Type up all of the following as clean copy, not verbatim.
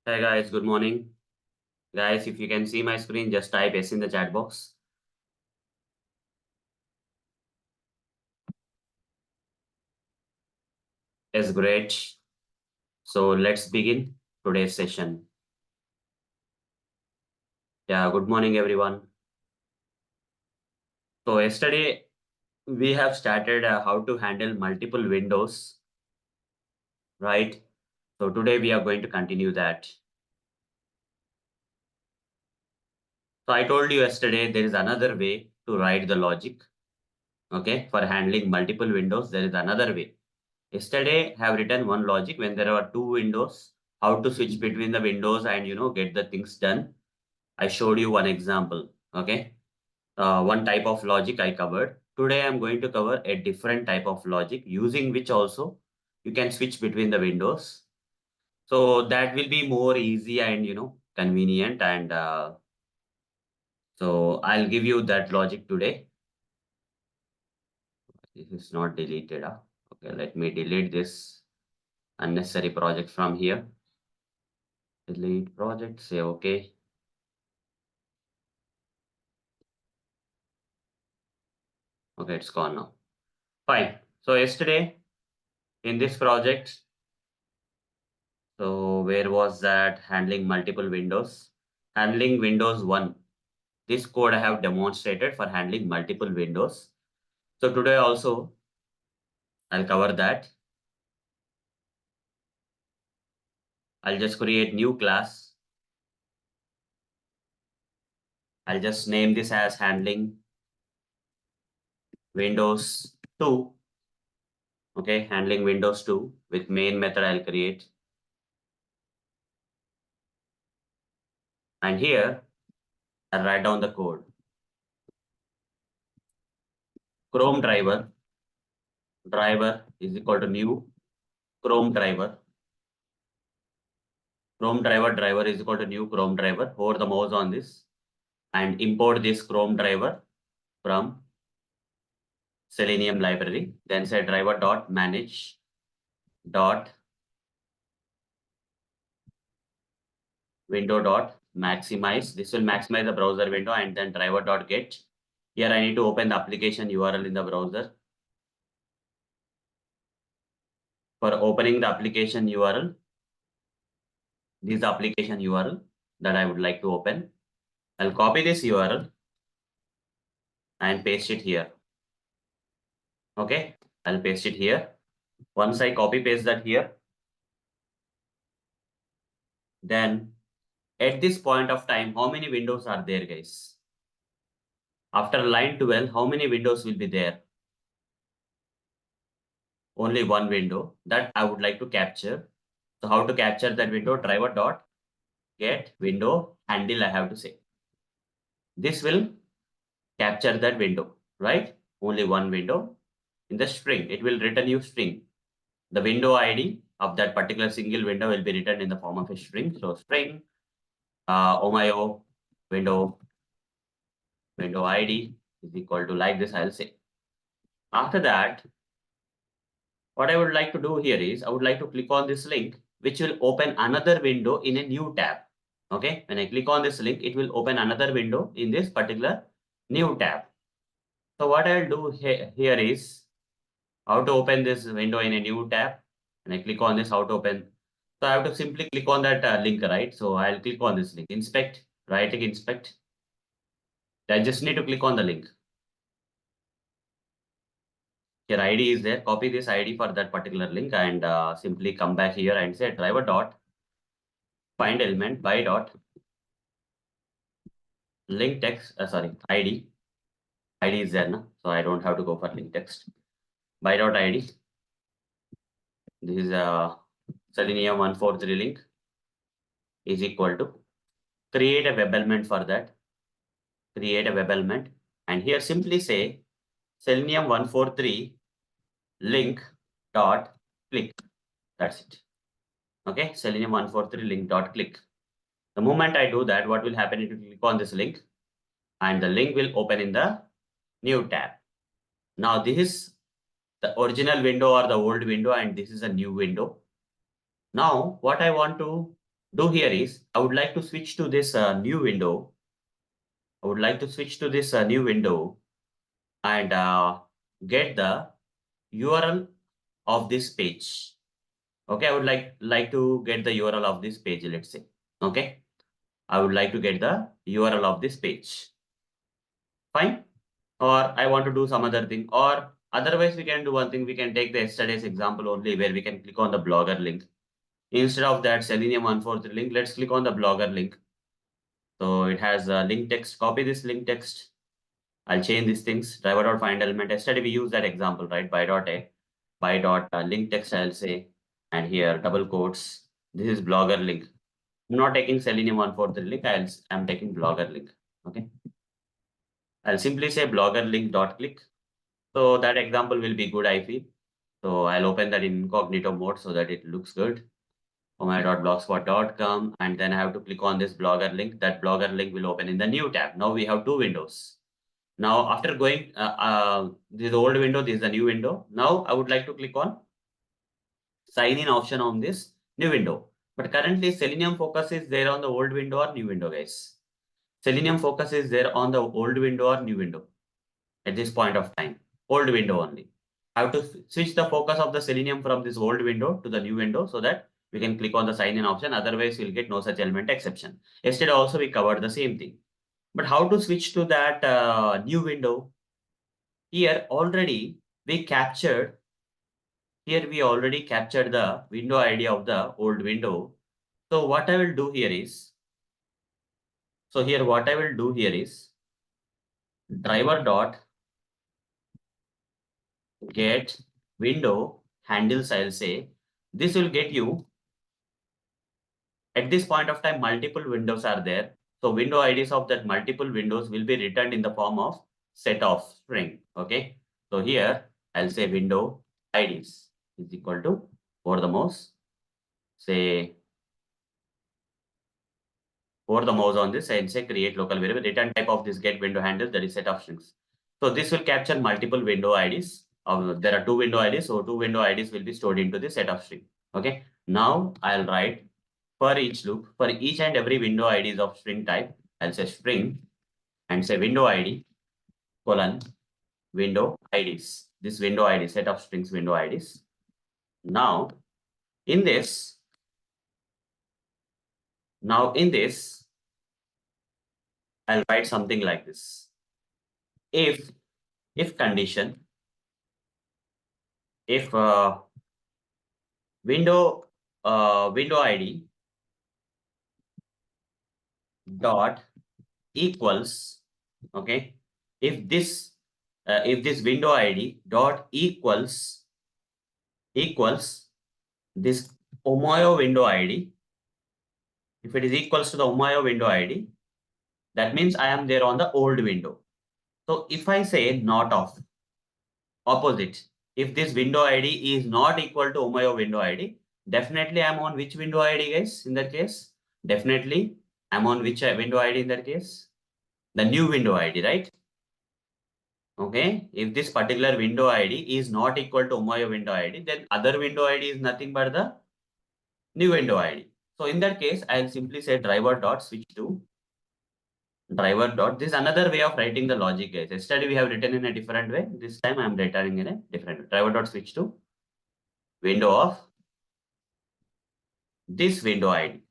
Hey guys, good morning. Guys, if you can see my screen, just type yes in the chat box. Yes, great. So let's begin today's session. Yeah, good morning, everyone. So yesterday we have started how to handle multiple windows, right? So today we are going to continue that. So I told you yesterday there is another way to write the logic. Okay, for handling multiple windows, there is another way. Yesterday I have written one logic when there are two windows, how to switch between the windows and get the things done. I showed you one example. Okay. One type of logic I covered. Today I'm going to cover a different type of logic using which also you can switch between the windows. So that will be more easy and convenient. And so I'll give you that logic today. This is not deleted. Okay, let me delete this unnecessary project from here. Delete project, say okay. Okay, it's gone now. Fine. So yesterday in this project, so where was that? Handling multiple windows. Handling Windows 1. This code I have demonstrated for handling multiple windows. So today also I'll cover that. I'll just create new class. I'll just name this as handling Windows 2. Okay, handling Windows 2 with main method I'll create. And here I'll write down the code. Chrome driver is equal to new Chrome driver. Chrome driver is equal to new Chrome driver. Hold the mouse on this and import this Chrome driver from Selenium library. Then say driver dot manage dot window dot maximize. This will maximize the browser window, and then driver dot get. Here I need to open the application URL in the browser. For opening the application URL, this is the application URL that I would like to open. I'll copy this URL and paste it here. Okay, I'll paste it here. Once I copy paste that here, then at this point of time, how many windows are there, guys? After line 12, how many windows will be there? Only one window that I would like to capture. So how to capture that window? Driver dot get window handle, I have to say. This will capture that window, right? Only one window. In the string, it will return you string. The window ID of that particular single window will be written in the form of a string. So string omayo window ID is equal to like this, I'll say. After that, what I would like to do here is I would like to click on this link, which will open another window in a new tab. Okay, when I click on this link, it will open another window in this particular new tab. So what I'll do here is how to open this window in a new tab. And I click on this, how to open. So I have to simply click on that link, right? So I'll click on this link, inspect, right click, inspect. I just need to click on the link. Your ID is there. Copy this ID for that particular link and simply come back here and say driver dot find element by dot link text. ID. ID is there now, so I don't have to go for link text. By dot ID. This is a Selenium 143 link is equal to create a web element for that. Create a web element and here simply say Selenium 143 link dot click. That's it. Okay, Selenium 143 link dot click. The moment I do that, what will happen? It will click on this link and the link will open in the new tab. Now this is the original window or the old window and this is a new window. Now what I want to do here is I would like to switch to this new window. I would like to switch to this new window and get the URL of this page. Okay, I would like to get the URL of this page, let's say. Okay, I would like to get the URL of this page. Fine. Or I want to do some other thing. Or otherwise, we can do one thing. We can take the yesterday's example only where we can click on the blogger link. Instead of that Selenium 143 link, let's click on the blogger link. So it has a link text. Copy this link text. I'll change these things. Driver.find element. Yesterday we used that example, right? By link text, I'll say. And here double quotes. This is blogger link. I'm not taking Selenium 143 link. I'm taking blogger link. Okay. I'll simply say blogger link dot click. So that example will be good, I feel. So I'll open that in incognito mode so that it looks good. omai.blogspot.com, and then I have to click on this blogger link. That blogger link will open in the new tab. Now we have two windows. Now after going, this is the old window, this is the new window. Now I would like to click on sign in option on this new window. But currently Selenium focus is there on the old window or new window, guys. Selenium focus is there on the old window or new window at this point of time. Old window only. I have to switch the focus of the Selenium from this old window to the new window so that we can click on the sign in option. Otherwise, we'll get no such element exception. Yesterday also we covered the same thing. But how to switch to that new window? Here already we captured. Here we already captured the window ID of the old window. So what I will do here is. So here what I will do here is driver dot get window handles. I'll say this will get you. At this point of time, multiple windows are there. So window IDs of that multiple windows will be returned in the form of set of string. Okay. So here I'll say window IDs is equal to over the mouse. Say over the mouse on this and say create local variable. Return type of this get window handle, that is set of strings. So this will capture multiple window IDs. There are two window IDs. So two window IDs will be stored into the set of string. Okay. Now I'll write for each loop, for each and every window IDs of string type, I'll say string and say window ID colon window IDs. This window ID, set of strings window IDs. Now in this, I'll write something like this. If condition, if window ID dot equals, okay, if this window ID dot equals this Omoyo window ID, if it is equals to the Omoyo window ID, that means I am there on the old window. So if I say not of, opposite, if this window ID is not equal to Omoyo window ID, definitely I'm on which window ID, guys, in that case? Definitely I'm on which window ID in that case? The new window ID, right? Okay, if this particular window ID is not equal to Omoyo window ID, then other window ID is nothing but the new window ID. So in that case, I'll simply say driver dot switch to driver dot. This is another way of writing the logic, guys. Yesterday we have written in a different way. This time I'm writing in a different way. Driver dot switch to window of this window ID.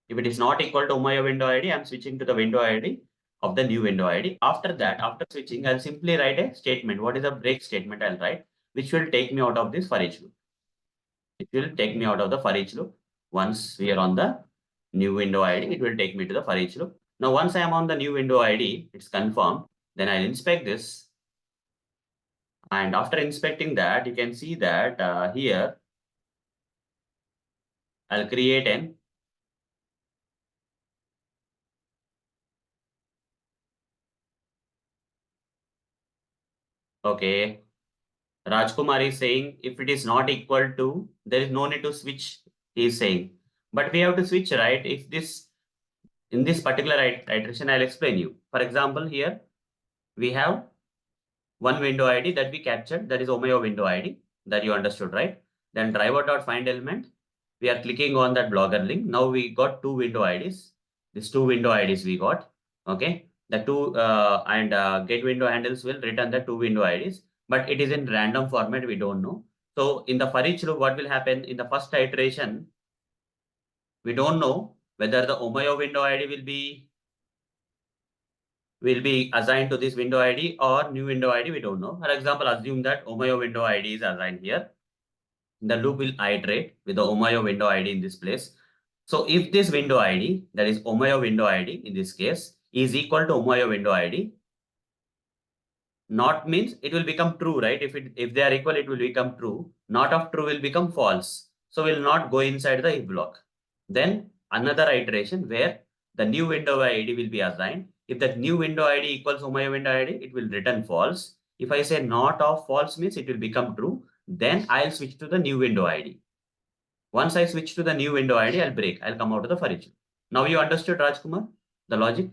If it is not equal to Omoyo window ID, I'm switching to the window ID of the new window ID. After that, after switching, I'll simply write a statement. What is a break statement? I'll write, which will take me out of this for each loop. It will take me out of the for each loop. Once we are on the new window ID, it will take me to the for each loop. Now, once I am on the new window ID, it's confirmed. Then I'll inspect this. And after inspecting that, you can see that here, I'll create an okay. Rajkumar is saying if it is not equal to, there is no need to switch, he is saying. But we have to switch, right? If this, in this particular iteration, I'll explain you. For example, here we have one window ID that we captured, that is Omoyo window ID, that you understood, right? Then driver.find element. we are clicking on that blogger link. Now we got two window IDs. These two window IDs we got. Okay. The two and get window handles will return the two window IDs, but it is in random format. We don't know. So in the for each loop, what will happen in the first iteration? We don't know whether the Omayo window ID will be assigned to this window ID or new window ID. We don't know. For example, assume that Omayo window ID is assigned here. The loop will iterate with the Omayo window ID in this place. So if this window ID, that is Omayo window ID in this case, is equal to Omayo window ID, not means it will become true, right? If they are equal, it will become true. Not of true will become false. So will not go inside the if block. Then another iteration where the new window ID will be assigned. If that new window ID equals Omayo window ID, it will return false. If I say not of false means it will become true. Then I'll switch to the new window ID. Once I switch to the new window ID, I'll break. I'll come out of the for each. Now you understood, Rajkumar, the logic?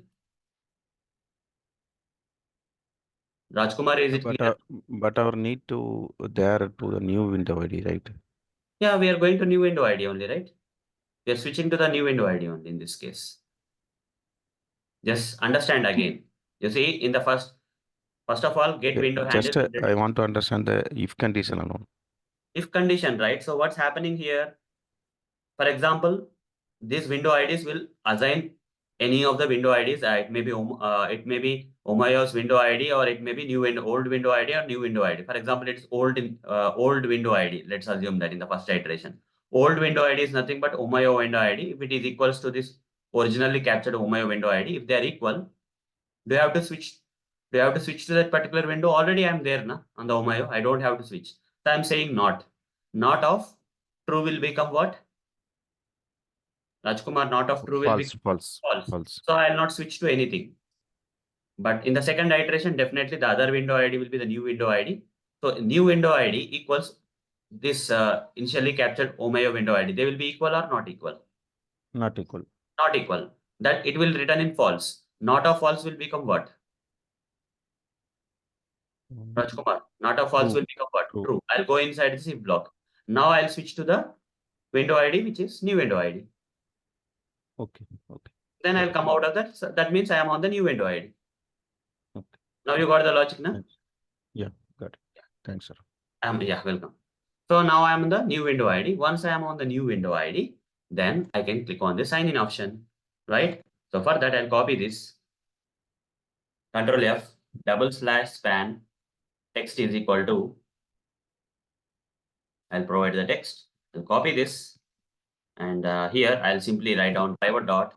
Rajkumar, is it clear? But our need to there to the new window ID, right? Yeah, we are going to new window ID only, right? We are switching to the new window ID only in this case. Just understand again. You see, in the first of all, get window Just handle. I want to understand the if condition alone. If condition, right? So what's happening here? For example, these window IDs will assign any of the window IDs. It may be Omayo's window ID, or it may be new and old window ID or new window ID. For example, it's old window ID. Let's assume that in the first iteration, old window ID is nothing but Omayo window ID. If it is equals to this originally captured Omayo window ID, if they are equal, do you have to switch? Do you have to switch to that particular window? Already I'm there na, on the Omayo. I don't have to switch. So I'm saying not. Not of true will become what? Rajkumar, not of true will become False. false. So I'll not switch to anything. But in the second iteration, definitely the other window ID will be the new window ID. So new window ID equals this initially captured Omayo window ID. They will be equal or not equal? Not equal. Not equal. That it will return in false. Not of false will become what? Rajkumar, not of false will become what? True. I'll go inside this if block. Now I'll switch to the window ID, which is new window ID. Okay. Then I'll come out of that. So that means I am on the new window ID. Okay. Now you got the logic, na? Yeah, got it. Thanks, sir. Yeah, welcome. So now I'm on the new window ID. Once I am on the new window ID, then I can click on the sign in option, right? So for that, I'll copy this. Control F, /span, text is equal to, I'll provide the text. I'll copy this. And here I'll simply write down pivot dot,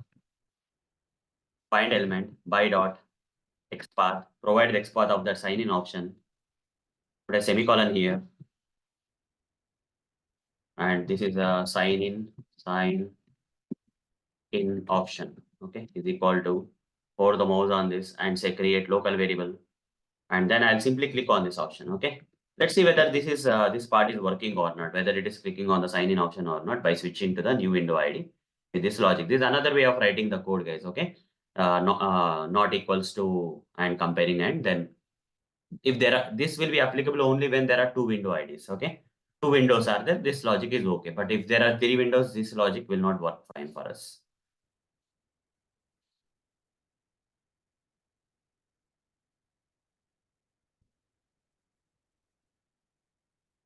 find element by dot, XPath, provide the XPath of that sign in option. Put a semicolon here. And this is a sign in option. Okay, is equal to, hold the mouse on this and say create local variable. And then I'll simply click on this option. Okay, let's see whether this part is working or not, whether it is clicking on the sign in option or not by switching to the new window ID with this logic. This is another way of writing the code, guys. Okay, not equals to and comparing, and then if there are, this will be applicable only when there are two window IDs. Okay, two windows are there, this logic is okay. But if there are three windows, this logic will not work fine for us.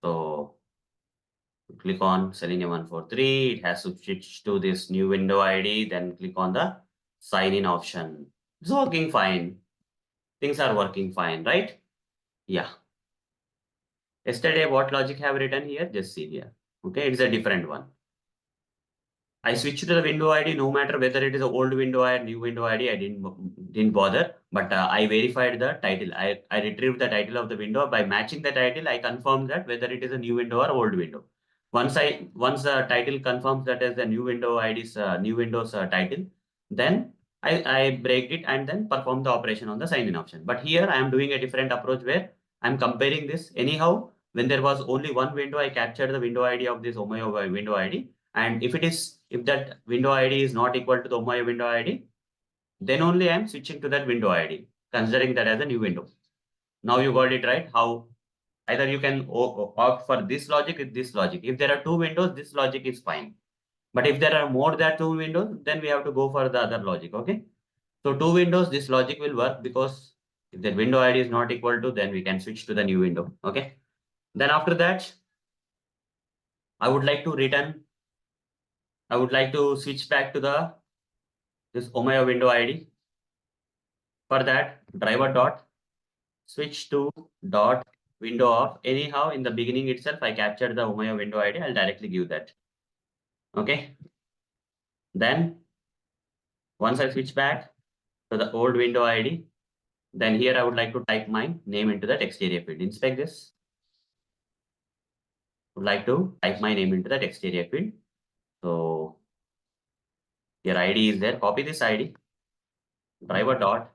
So click on Selenium 143, it has to switch to this new window ID, then click on the sign in option. It's working fine. Things are working fine, right? Yeah. Yesterday, what logic have written here? Just see here. Okay, it's a different one. I switched to the window ID no matter whether it is an old window or new window ID. I didn't bother, but I verified the title. I retrieved the title of the window. By matching the title, I confirmed that whether it is a new window or old window. Once the title confirms that as the new window ID's new Window's title, then I break it and then perform the operation on the sign in option. But here I am doing a different approach where I'm comparing this. Anyhow, when there was only one window, I captured the window ID of this Omayo window ID. And if that window ID is not equal to the Omayo window ID, then only I am switching to that window ID, considering that as a new window. Now you got it right. How either you can opt for this logic with this logic. If there are two windows, this logic is fine. But if there are more than 2 windows, then we have to go for the other logic. Okay. So 2 windows, this logic will work because if the window ID is not equal to, then we can switch to the new window. Okay. Then after that, I would like to return, I would like to switch back to this Omaya window ID. For that, driver dot switch to dot window of. Anyhow, in the beginning itself, I captured the Omaya window ID. I'll directly give that. Okay. Then once I switch back to the old window ID, then here I would like to type my name into the text area field. Inspect this. Would like to type my name into the text area field. So your ID is there. Copy this ID. Driver dot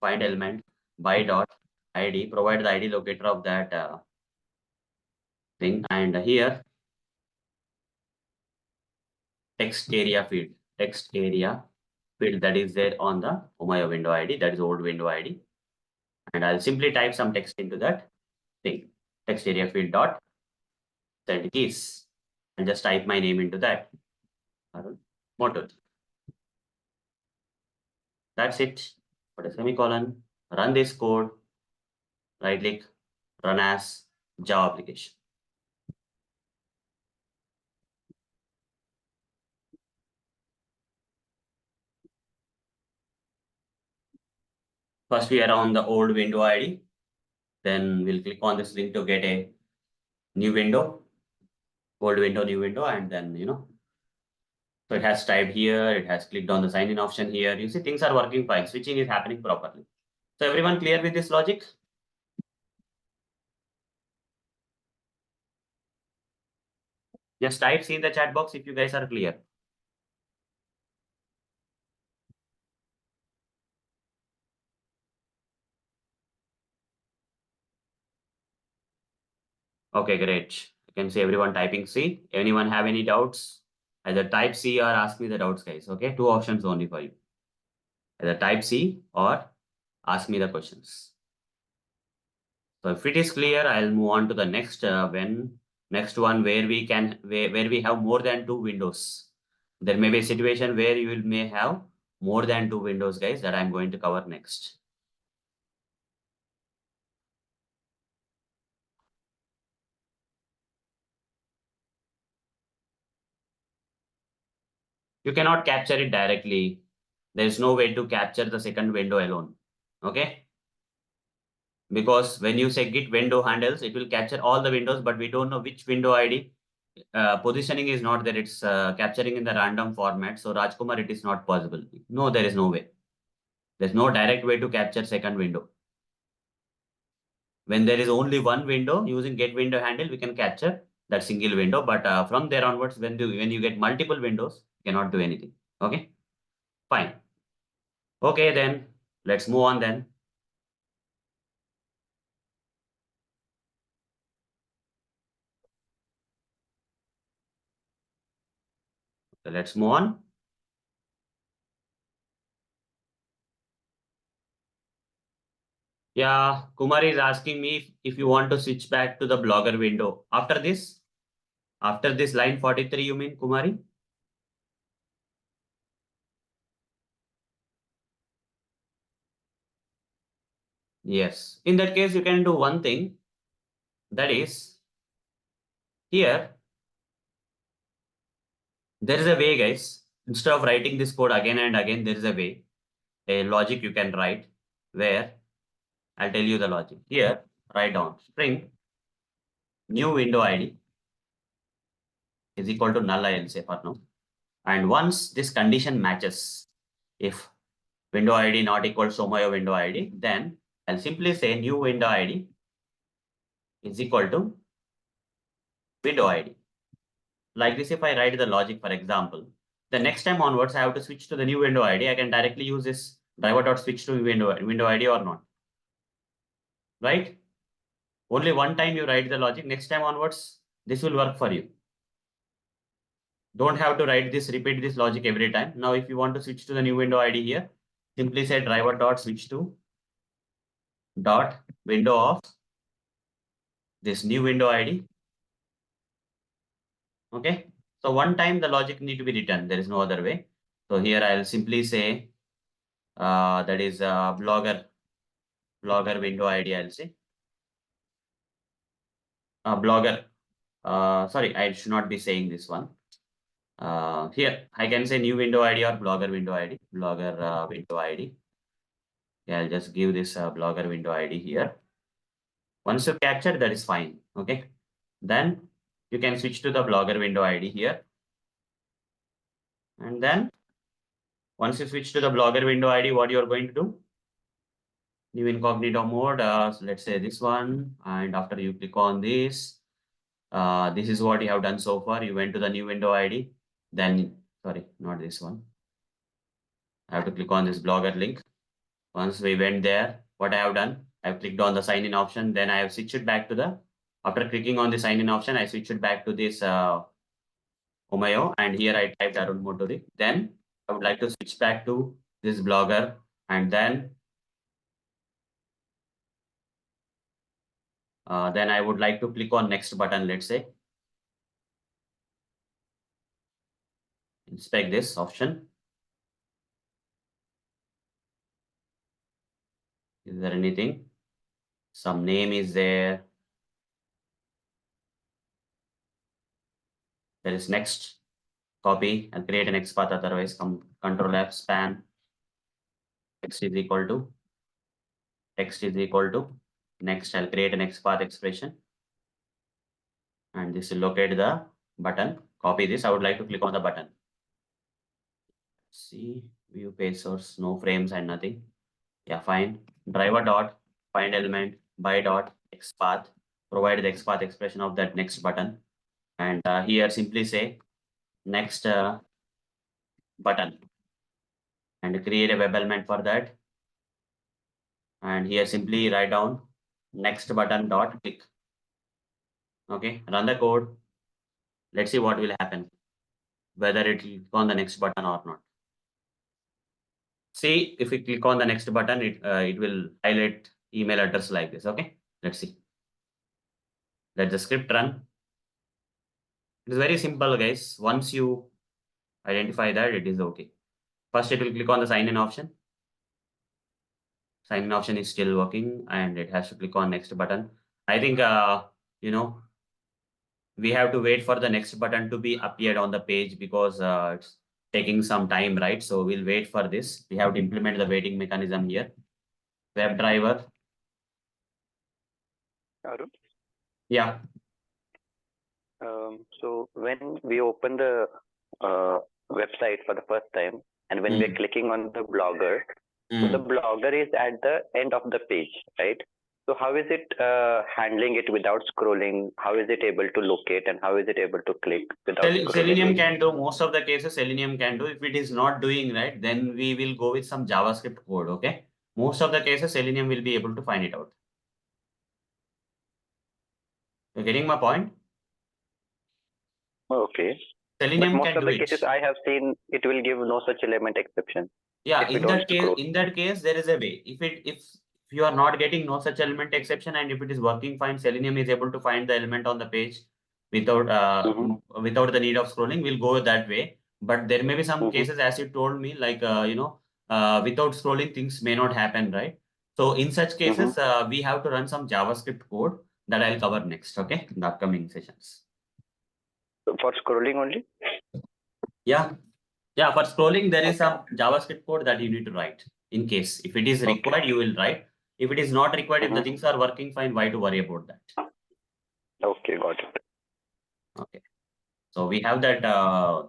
find element by dot ID. Provide the ID locator of that thing. And here text area field. Text area field that is there on the Omaya window ID. That is old window ID. And I'll simply type some text into that thing. Text area field dot send keys. And just type my name into that. Motor. That's it. Put a semicolon. Run this code. Right click. Run as Java application. First, we are on the old window ID. Then we'll click on this link to get a new window, old window, new window, and then, so it has typed here, it has clicked on the sign in option here. You see, things are working fine. Switching is happening properly. So everyone clear with this logic? Just type C in the chat box if you guys are clear. Okay, great. You can see everyone typing C. Anyone have any doubts? Either type C or ask me the doubts, guys. Okay, 2 options only for you. Either type C or ask me the questions. So if it is clear, I'll move on to the next next one where we can where we have more than 2 windows. There may be a situation where you may have more than 2 windows, guys, that I'm going to cover next. You cannot capture it directly. There is no way to capture the second window alone. Okay. Because when you say get window handles, it will capture all the windows, but we don't know which window ID. Positioning is not there. It's capturing in the random format. So Rajkumar, it is not possible. No, there is no way. There's no direct way to capture second window. When there is only one window, using getWindowHandle, we can capture that single window. But from there onwards, when you get multiple windows, you cannot do anything. Okay, fine. Okay, then let's move on then. So let's move on. Yeah, Kumar is asking me if you want to switch back to the Blogger window. After this line 43, you mean, Kumari? Yes. In that case, you can do one thing. That is, here, there is a way, guys. Instead of writing this code again and again, there is a way, a logic you can write where I'll tell you the logic. Here, write down string new window ID is equal to null, I'll say for now. And once this condition matches, if window ID not equal to my window ID, then I'll simply say new window ID is equal to window ID. Like this, if I write the logic, for example, the next time onwards, I have to switch to the new window ID. I can directly use this driver.switch to window ID or not. Right? Only one time you write the logic. Next time onwards, this will work for you. Don't have to write this, repeat this logic every time. Now, if you want to switch to the new window ID here, simply say driver.switch to dot window of this new window ID. Okay. So one time the logic need to be written. There is no other way. So here I'll simply say that is blogger window ID. I'll say blogger. Sorry, I should not be saying this one. Here I can say new window ID or blogger window ID. Blogger window ID. Yeah, I'll just give this blogger window ID here. Once you capture, that is fine. Okay. Then you can switch to the blogger window ID here. And then once you switch to the blogger window ID, what you're going to do? New incognito mode, so let's say this one. And after you click on this, this is what you have done so far. You went to the new window ID. Then, sorry, not this one. I have to click on this blogger link. Once we went there, what I have done, I've clicked on the sign in option. Then I have switched it back to the, after clicking on the sign in option, I switched it back to this Omayo, and here I typed Arun Motori. Then I would like to switch back to this blogger, and then I would like to click on next button, let's say. Inspect this option. Is there anything? Some name is there. There is next. Copy and create an X path, otherwise Control F span. Text is equal to next. I'll create an X path expression. And this will locate the button. Copy this. I would like to click on the button. See, view page source, no frames and nothing. Yeah, fine. Driver dot find element by dot XPath. Provide the XPath expression of that next button. And here simply say next button. And create a web element for that. And here simply write down next button dot click. Okay, run the code. Let's see what will happen. Whether it will click on the next button or not. See, if we click on the next button, it will highlight email address like this. Okay, let's see. Let the script run. It is very simple, guys. Once you identify that, it is okay. First, it will click on the sign in option. Sign in option is still working, and it has to click on next button. I think we have to wait for the next button to be appeared on the page because it's taking some time, right? So we'll wait for this. We have to implement the waiting mechanism here. WebDriver. Arun? Yeah. So when we open the website for the first time, and when we're clicking on the blogger, so the blogger is at the end of the page, right? So how is it handling it without scrolling? How is it able to locate, and how is it able to click without scrolling? Selenium can do most of the cases. Selenium can do. If it is not doing right, then we will go with some JavaScript code. Okay. Most of the cases, Selenium will be able to find it out. You're getting my point? Okay. Selenium but most can of do the cases I have seen, it will give no such element exception. Yeah, in that case, there is a way. If you are not getting no such element exception, and if it is working fine, Selenium is able to find the element on the page without without the need of scrolling. We'll go that way. But there may be some cases, as you told me, like without scrolling, things may not happen, right? So in such cases, we have to run some JavaScript code that I'll cover next. Okay, in the upcoming sessions. For scrolling only? Yeah. Yeah, for scrolling, there is some JavaScript code that you need to write. In case, if it is required, you will write. If it is not required, if the things are working fine, why to worry about that? Okay, got it. Okay. So we have that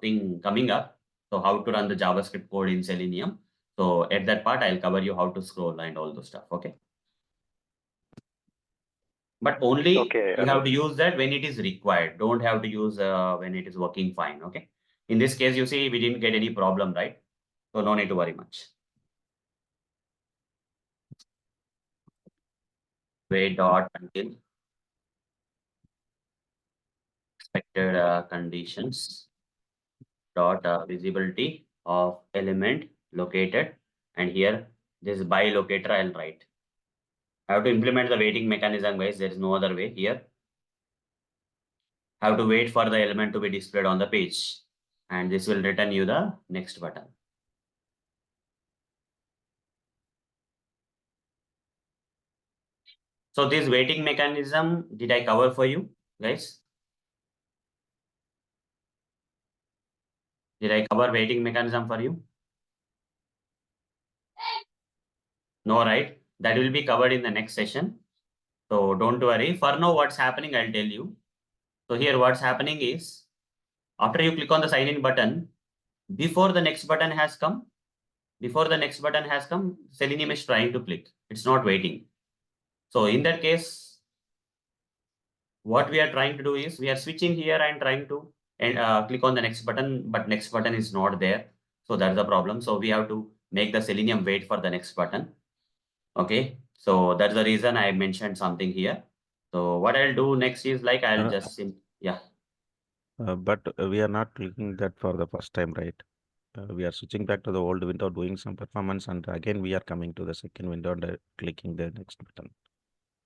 thing coming up. So how to run the JavaScript code in Selenium. So at that part, I'll cover you how to scroll and all those stuff. Okay. But only you have to use that when it is required. Don't have to use when it is working fine. Okay. In this case, you see, we didn't get any problem, right? So no need to worry much. Wait dot until expected conditions dot visibility of element located, and here this by locator I'll write. I have to implement the waiting mechanism, guys. There is no other way here. have to wait for the element to be displayed on the page. And this will return you the next button. So this waiting mechanism, did I cover for you guys? Did I cover waiting mechanism for you? No, right? That will be covered in the next session. So don't worry. For now, what's happening, I'll tell you. So here what's happening is, after you click on the sign in button, before the next button has come, Selenium is trying to click. It's not waiting. So in that case, what we are trying to do is we are switching here and trying to click on the next button, but next button is not there. So that's the problem. So we have to make the Selenium wait for the next button. Okay. So that's the reason I mentioned something here. So what I'll do next is like, I'll just, yeah. But we are not clicking that for the first time, right? We are switching back to the old window, doing some performance, and again we are coming to the second window and clicking the next button.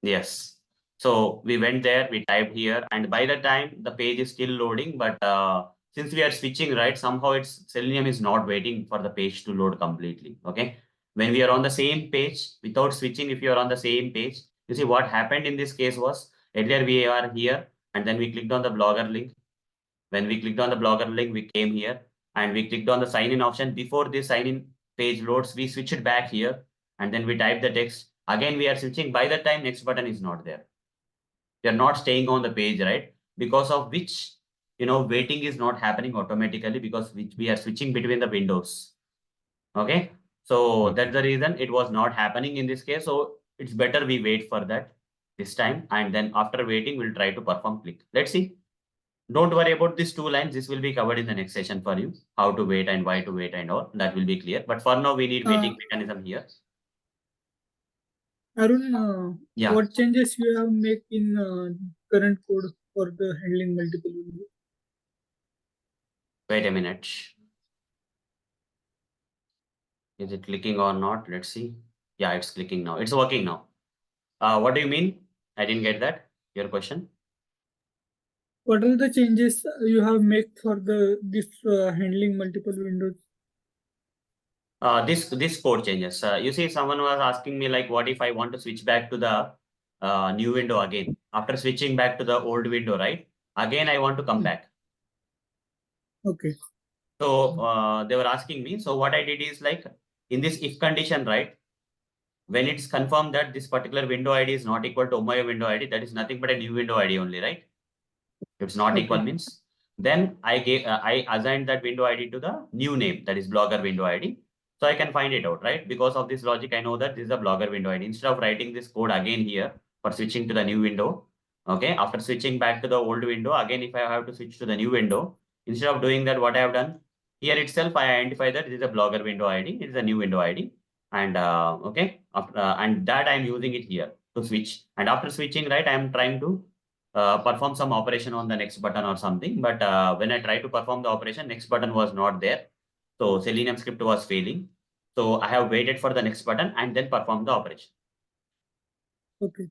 Yes. So we went there, we typed here, and by the time the page is still loading, but since we are switching, right, somehow Selenium is not waiting for the page to load completely. Okay. When we are on the same page without switching, if you are on the same page, you see what happened in this case was earlier we are here and then we clicked on the blogger link. When we clicked on the blogger link, we came here and we clicked on the sign in option. Before this sign in page loads, we switched back here and then we type the text. Again, we are switching. By the time next button is not there. We are not staying on the page, right? Because of which, waiting is not happening automatically because we are switching between the windows. Okay. So that's the reason it was not happening in this case. So it's better we wait for that this time. And then after waiting, we'll try to perform click. Let's see. Don't worry about these 2 lines. This will be covered in the next session for you. How to wait and why to wait and all. That will be clear. But for now, we need waiting mechanism here. Arun, Yeah. what changes you have made in current code for the handling multiple windows? Wait a minute. Is it clicking or not? Let's see. Yeah, it's clicking now. It's working now. What do you mean? I didn't get that. Your question. What are the changes you have made for this handling multiple windows? This code changes. You see, someone was asking me like, what if I want to switch back to the new window again? After switching back to the old window, right? Again, I want to come back. Okay. So they were asking me. So what I did is like, in this if condition, right? When it's confirmed that this particular window ID is not equal to my window ID, that is nothing but a new window ID only, right? If it's not equal means, then I assigned that window ID to the new name, that is blogger window ID. So I can find it out, right? Because of this logic, I know that this is a blogger window ID. Instead of writing this code again here for switching to the new window, okay, after switching back to the old window, again, if I have to switch to the new window, instead of doing that, what I have done here itself, I identify that this is a blogger window ID. It is a new window ID. And okay, and that I'm using it here to switch. And after switching, right, I'm trying to perform some operation on the next button or something. But when I try to perform the operation, next button was not there. So Selenium script was failing. So I have waited for the next button and then perform the operation. Okay.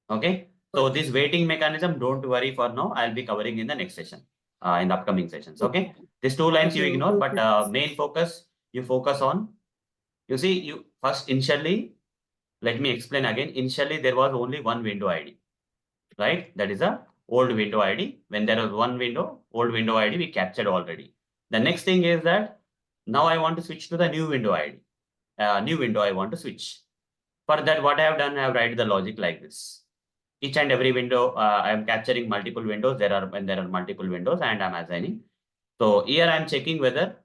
Okay. So this waiting mechanism, don't worry for now. I'll be covering in the next session, in the upcoming sessions. Okay. These 2 lines you ignore, but main focus, you focus on. You see, you first initially, let me explain again. Initially, there was only one window ID, right? That is a old window ID. When there was one window, old window ID, we captured already. The next thing is that now I want to switch to the new window ID. New window I want to switch. For that, what I have done, I have written the logic like this. Each and every window, I am capturing multiple windows. When there are multiple windows and I'm assigning. So here I'm checking whether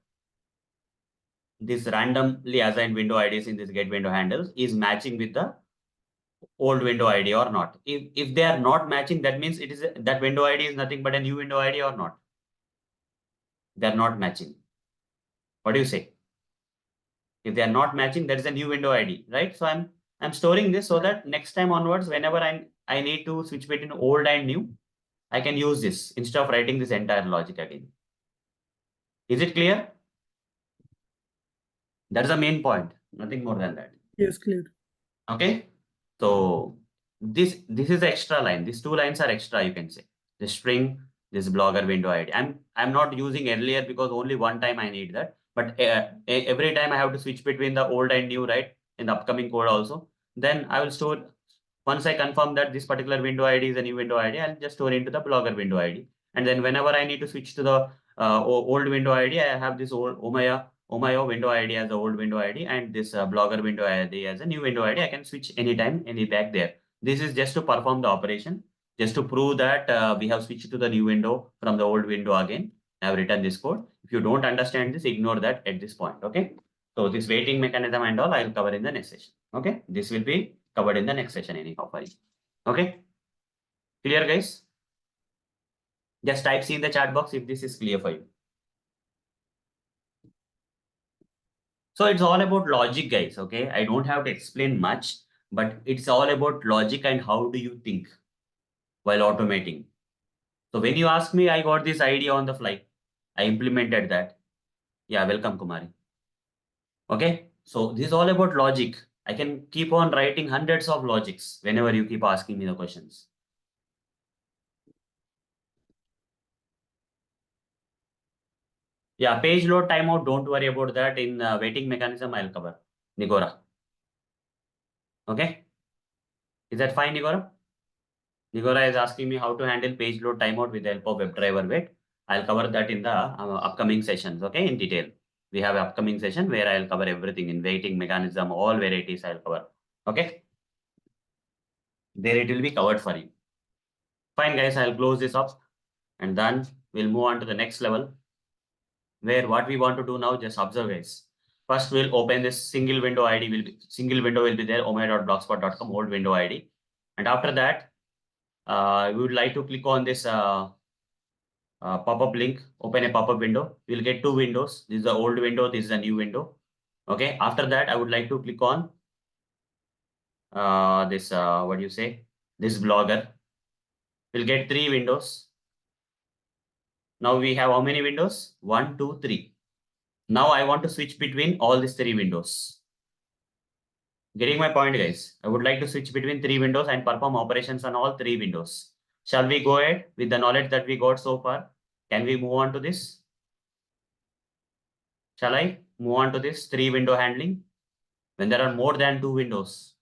this randomly assigned window IDs in this getWindowHandles is matching with the old window ID or not. If they are not matching, that means that window ID is nothing but a new window ID or not. They are not matching. What do you say? If they are not matching, that is a new window ID, right? So I'm storing this so that next time onwards, whenever I need to switch between old and new, I can use this instead of writing this entire logic again. Is it clear? That's the main point. Nothing more than that. Yes, clear. Okay. So this is the extra line. These 2 lines are extra, you can say. The string this blogger window ID. I'm not using earlier because only one time I need that. But every time I have to switch between the old and new, right? In the upcoming code also. Then I will store, once I confirm that this particular window ID is a new window ID, I'll just store into the blogger window ID. And then whenever I need to switch to the old window ID, I have this old Omayo window ID as the old window ID and this blogger window ID as a new window ID. I can switch anytime, any back there. This is just to perform the operation, just to prove that we have switched to the new window from the old window again. I have written this code. If you don't understand this, ignore that at this point. Okay. So this waiting mechanism and all I will cover in the next session. Okay. This will be covered in the next session anyhow for you. Okay. Clear, guys? Just type C in the chat box if this is clear for you. So it's all about logic, guys. Okay. I don't have to explain much, but it's all about logic and how do you think while automating. So when you ask me, I got this idea on the fly. I implemented that. Yeah, welcome, Kumari. Okay. So this is all about logic. I can keep on writing hundreds of logics whenever you keep asking me the questions. Yeah, page load timeout. Don't worry about that. In waiting mechanism, I'll cover. Nigora. Okay. Is that fine, Nigora? Nigora is asking me how to handle page load timeout with the help of WebDriver wait. I'll cover that in the upcoming sessions. Okay, in detail. We have an upcoming session where I'll cover everything in waiting mechanism, all varieties I'll cover. Okay. There it will be covered for you. Fine, guys. I'll close this up and then we'll move on to the next level. Where what we want to do now, just observe, guys. First, we'll open this single window ID. Single window will be there, omaya.blogspot.com, old window ID. And after that, we would like to click on this pop-up link, open a pop-up window. We'll get two windows. This is the old window. This is a new window. Okay. After that, I would like to click on this, what do you say? This blogger. We'll get three windows. Now we have how many windows? 1, 2, 3. Now I want to switch between all these three windows. Getting my point, guys? I would like to switch between three windows and perform operations on all three windows. Shall we go ahead with the knowledge that we got so far? Can we move on to this? Shall I move on to this three window handling? When there are more than two windows,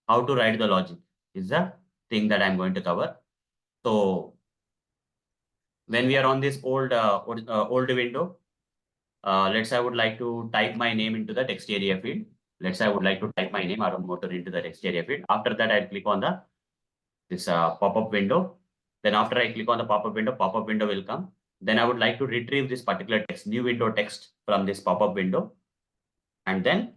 how to write the logic is the thing that I'm going to cover. So when we are on this old window, let's say I would like to type my name into the text area field. Let's say I would like to type my name Arun Motor into the text area field. After that, I'll click on this pop-up window. Then after I click on the pop-up window will come. Then I would like to retrieve this particular text, new window text from this pop-up window. And then,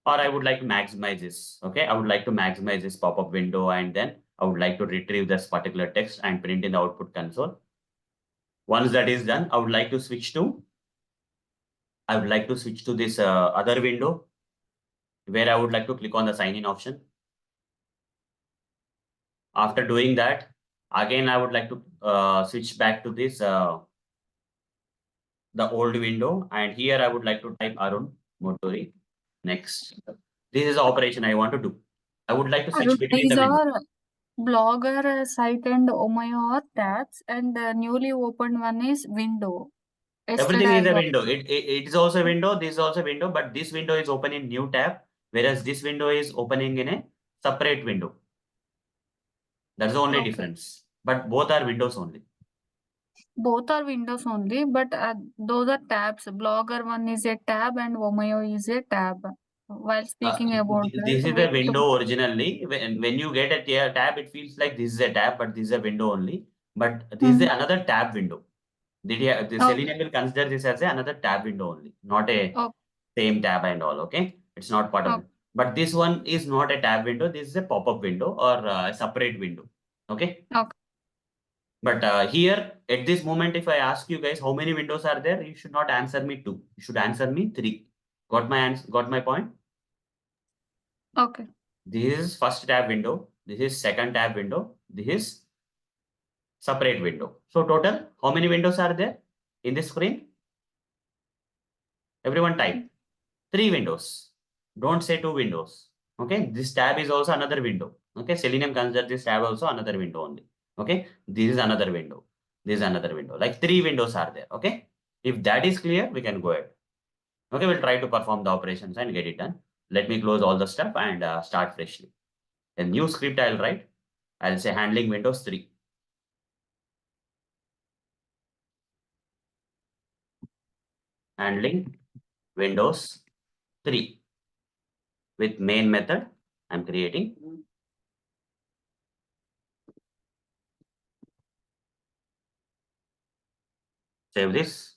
or I would like to maximize this. Okay, I would like to maximize this pop-up window and then I would like to retrieve this particular text and print in the output console. Once that is done, I would like to switch to this other window where I would like to click on the sign in option. After doing that, again, I would like to switch back to this, the old window. And here I would like to type Arun Motori. Next. This is the operation I want to do. I would like to switch between the These windows. are blogger site and Omayo are tabs, and the newly opened one is window. Everything Yesterday is I a got window. It is also a window. This is also a window, but this window is open in new tab, whereas this window is opening in a separate window. That's the only difference. But both are windows only. both are windows only, but those are tabs. Blogger one is a tab and Omayo is a tab. While speaking about This is that, a window originally. When you get a tab, it feels like this is a tab, but this is a window only. But this is another tab window. The Selenium will consider this as another tab window only, not a same tab and all. Okay, it's not part of it. But this one is not a tab window. This is a pop-up window or a separate window. Okay. But here at this moment, if I ask you guys how many windows are there, you should not answer me 2. You should answer me 3. Got my answer? Got my point? Okay. This is first tab window. This is second tab window. This is separate window. So total, how many windows are there in this screen? Everyone type 3 windows. Don't say 2 windows. Okay. This tab is also another window. Okay. Selenium considers this tab also another window only. Okay. This is another window. This is another window. Like 3 windows are there. Okay. If that is clear, we can go ahead. Okay, we'll try to perform the operations and get it done. Let me close all the stuff and start freshly. A new script I'll write. I'll say handling Windows 3. Handling Windows 3 with main method I'm creating. Save this.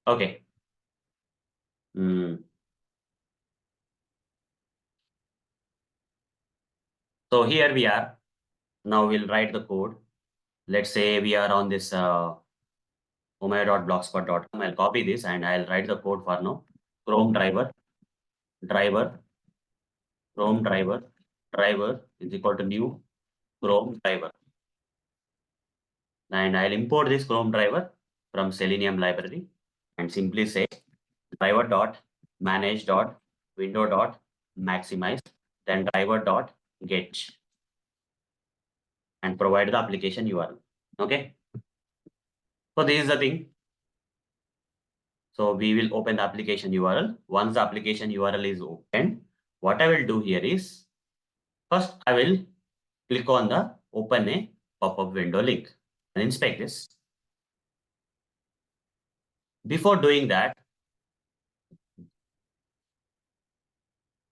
Okay. So here we are. Now we'll write the code. Let's say we are on this omaya.blogspot.com. I'll copy this and I'll write the code for now. Chrome driver Chrome driver is equal to new Chrome driver. And I'll import this Chrome driver from Selenium library and simply say driver.manage.window.maximize, then driver.get and provide the application URL. Okay. So this is the thing. So we will open the application URL. Once the application URL is open, what I will do here is, first I will click on the open a pop-up window link and inspect this. Before doing that,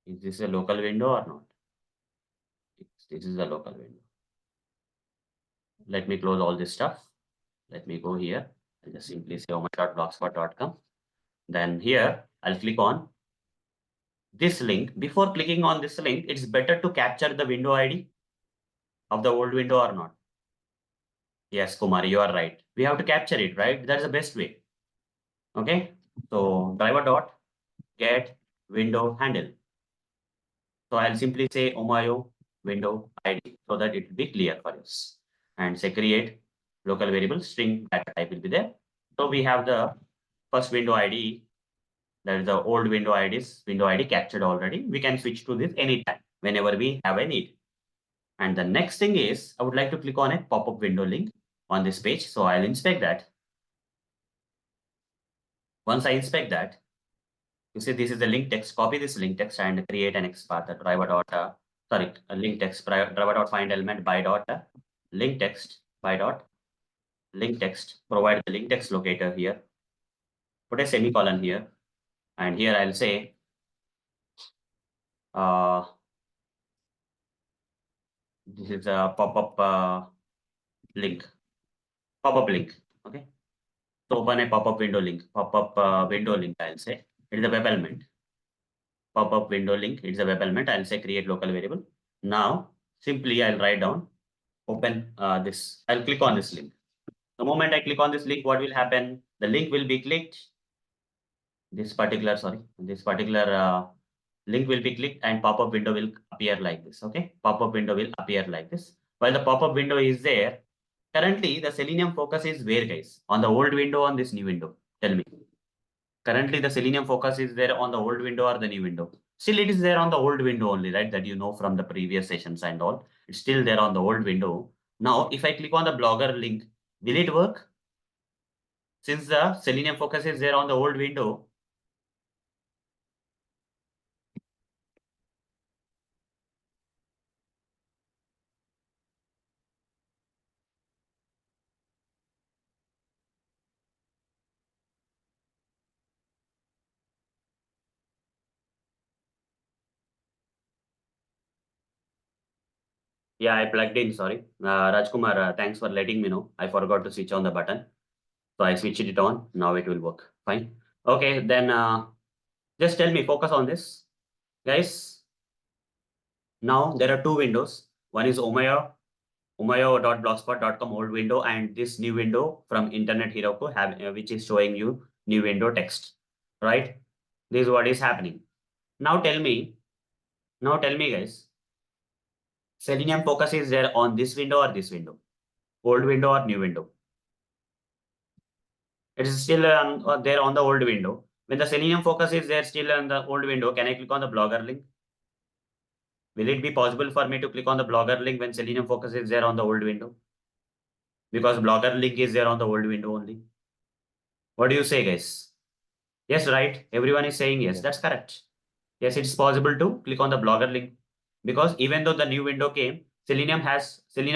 is this a local window or not? This is a local window. Let me close all this stuff. Let me go here and just simply say omaya.blogspot.com. Then here I'll click on this link. Before clicking on this link, it's better to capture the window ID of the old window or not? Yes, Kumar, you are right. We have to capture it, right? That's the best way. Okay. So driver.getWindowHandle. So I'll simply say Omayo window ID so that it will be clear for us. And say create local variable string data type will be there. So we have the first window ID. That is the old window ID captured already. We can switch to this anytime whenever we have a need. And the next thing is I would like to click on a pop-up window link on this page. So I'll inspect that. Once I inspect that, you see this is the link text. Copy this link text and create an XPath. Link text driver.find element by dot link text by dot link text. Provide the link text locator here. Put a semicolon here, and here I'll say this is a pop-up link. Pop-up link. Okay. So open a pop-up window link. Pop-up window link. I'll say it is a web element. Pop-up window link. It's a web element. I'll say create local variable. Now simply I'll write down open this. I'll click on this link. The moment I click on this link, what will happen? The link will be clicked. This particular link will be clicked and pop-up window will appear like this. Okay, pop-up window will appear like this. While the pop-up window is there, currently the Selenium focus is where, guys? On the old window, on this new window? Tell me. Currently the Selenium focus is there on the old window or the new window? Still it is there on the old window only, right? That you know from the previous sessions and all. It's still there on the old window. Now, if I click on the Blogger link, will it work? Since the Selenium focus is there on the old window. Yeah, I plugged in, sorry. Rajkumar, thanks for letting me know. I forgot to switch on the button. So I switched it on. Now it will work. Fine. Okay, then just tell me, focus on this. Guys, now there are two windows. One is omaya.blogspot.com old window and this new window from Internet Heroku which is showing you new window text, right? This is what is happening. Now tell me guys, Selenium focus is there on this window or this window? Old window or new window? It is still there on the old window. When the Selenium focus is there still on the old window, can I click on the blogger link? Will it be possible for me to click on the blogger link when Selenium focus is there on the old window? Because blogger link is there on the old window only. What do you say, guys? Yes, right? Everyone is saying yes, that's correct. Yes, it's possible to click on the blogger link because even though the new window came, Selenium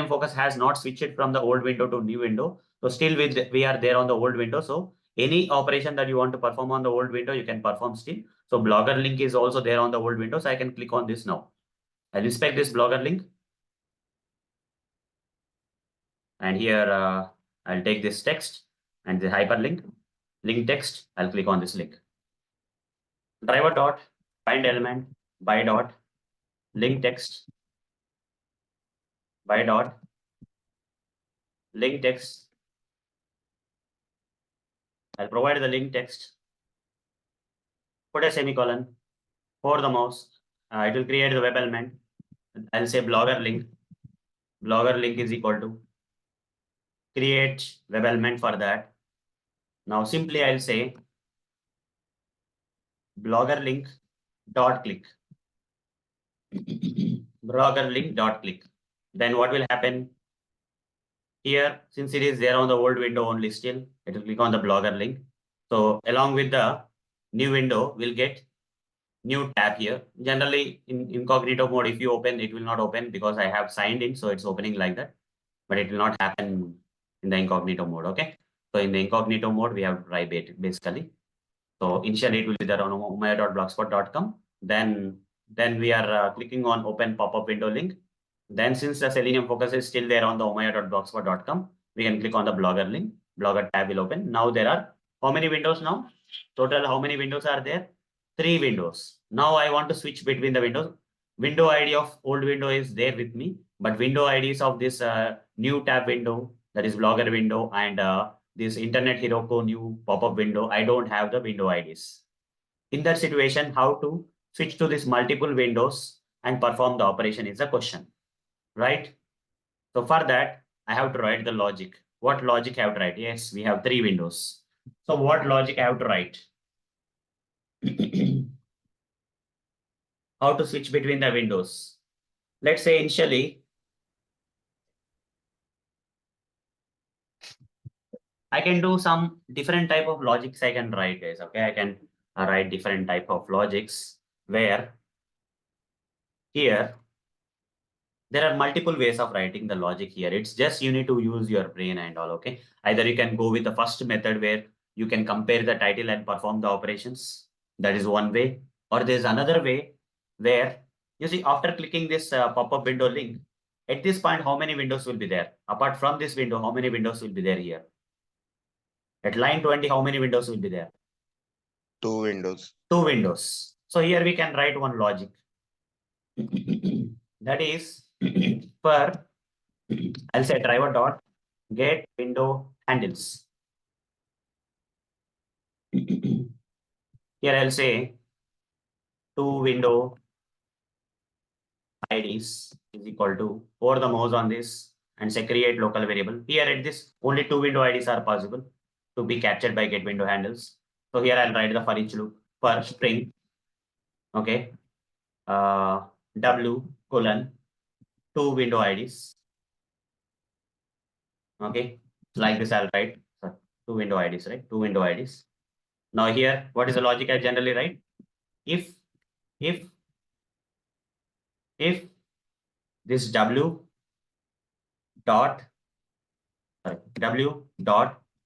focus has not switched from the old window to new window. So still we are there on the old window. So any operation that you want to perform on the old window, you can perform still. So blogger link is also there on the old window. So I can click on this now. I'll inspect this blogger link. And here I'll take this text and the hyperlink, link text. I'll click on this link. Driver dot find element by dot link text by dot link text. I'll provide the link text. Put a semicolon. For the mouse. It will create the web element. I'll say blogger link. Blogger link is equal to create web element for that. Now simply I'll say blogger link dot click. Blogger link dot click. Then what will happen? Here, since it is there on the old window only still, it will click on the blogger link. So along with the new window, we'll get new tab here. Generally in incognito mode, if you open, it will not open because I have signed in. So it's opening like that, but it will not happen in the incognito mode. Okay. So in the incognito mode, we have to try basically. So initially it will be there on umaya.blogspot.com. Then we are clicking on open pop-up window link. Then since the Selenium focus is still there on the umaya.blogspot.com, we can click on the blogger link. Blogger tab will open. Now there are how many windows now? Total how many windows are there? 3 windows. Now I want to switch between the windows. Window ID of old window is there with me, but window IDs of this new tab window, that is blogger window, and this Internet Heroku new pop-up window, I don't have the window IDs. In that situation, how to switch to this multiple windows and perform the operation is the question, right? So for that, I have to write the logic. What logic I have to write? Yes, we have 3 windows. So what logic I have to write? How to switch between the windows? Let's say initially, I can do some different type of logics I can write, guys. Okay, I can write different type of logics where here there are multiple ways of writing the logic here. It's just you need to use your brain and all. Okay, either you can go with the first method where you can compare the title and perform the operations. That is one way. Or there's another way where you see after clicking this pop-up window link, at this point, how many windows will be there? Apart from this window, how many windows will be there here? At line 20, how many windows will be there? 2 windows. 2 windows. So here we can write one logic. That is for, I'll say driver dot get window handles. Here I'll say 2 window IDs is equal to pour the mouse on this and say create local variable. Here at this, only 2 window IDs are possible to be captured by getWindowHandles. So here I'll write the for each loop for string. Okay. W colon 2 window IDs. Okay. Like this, I'll write 2 window IDs, right? 2 window IDs. Now here, what is the logic I generally write? If this W dot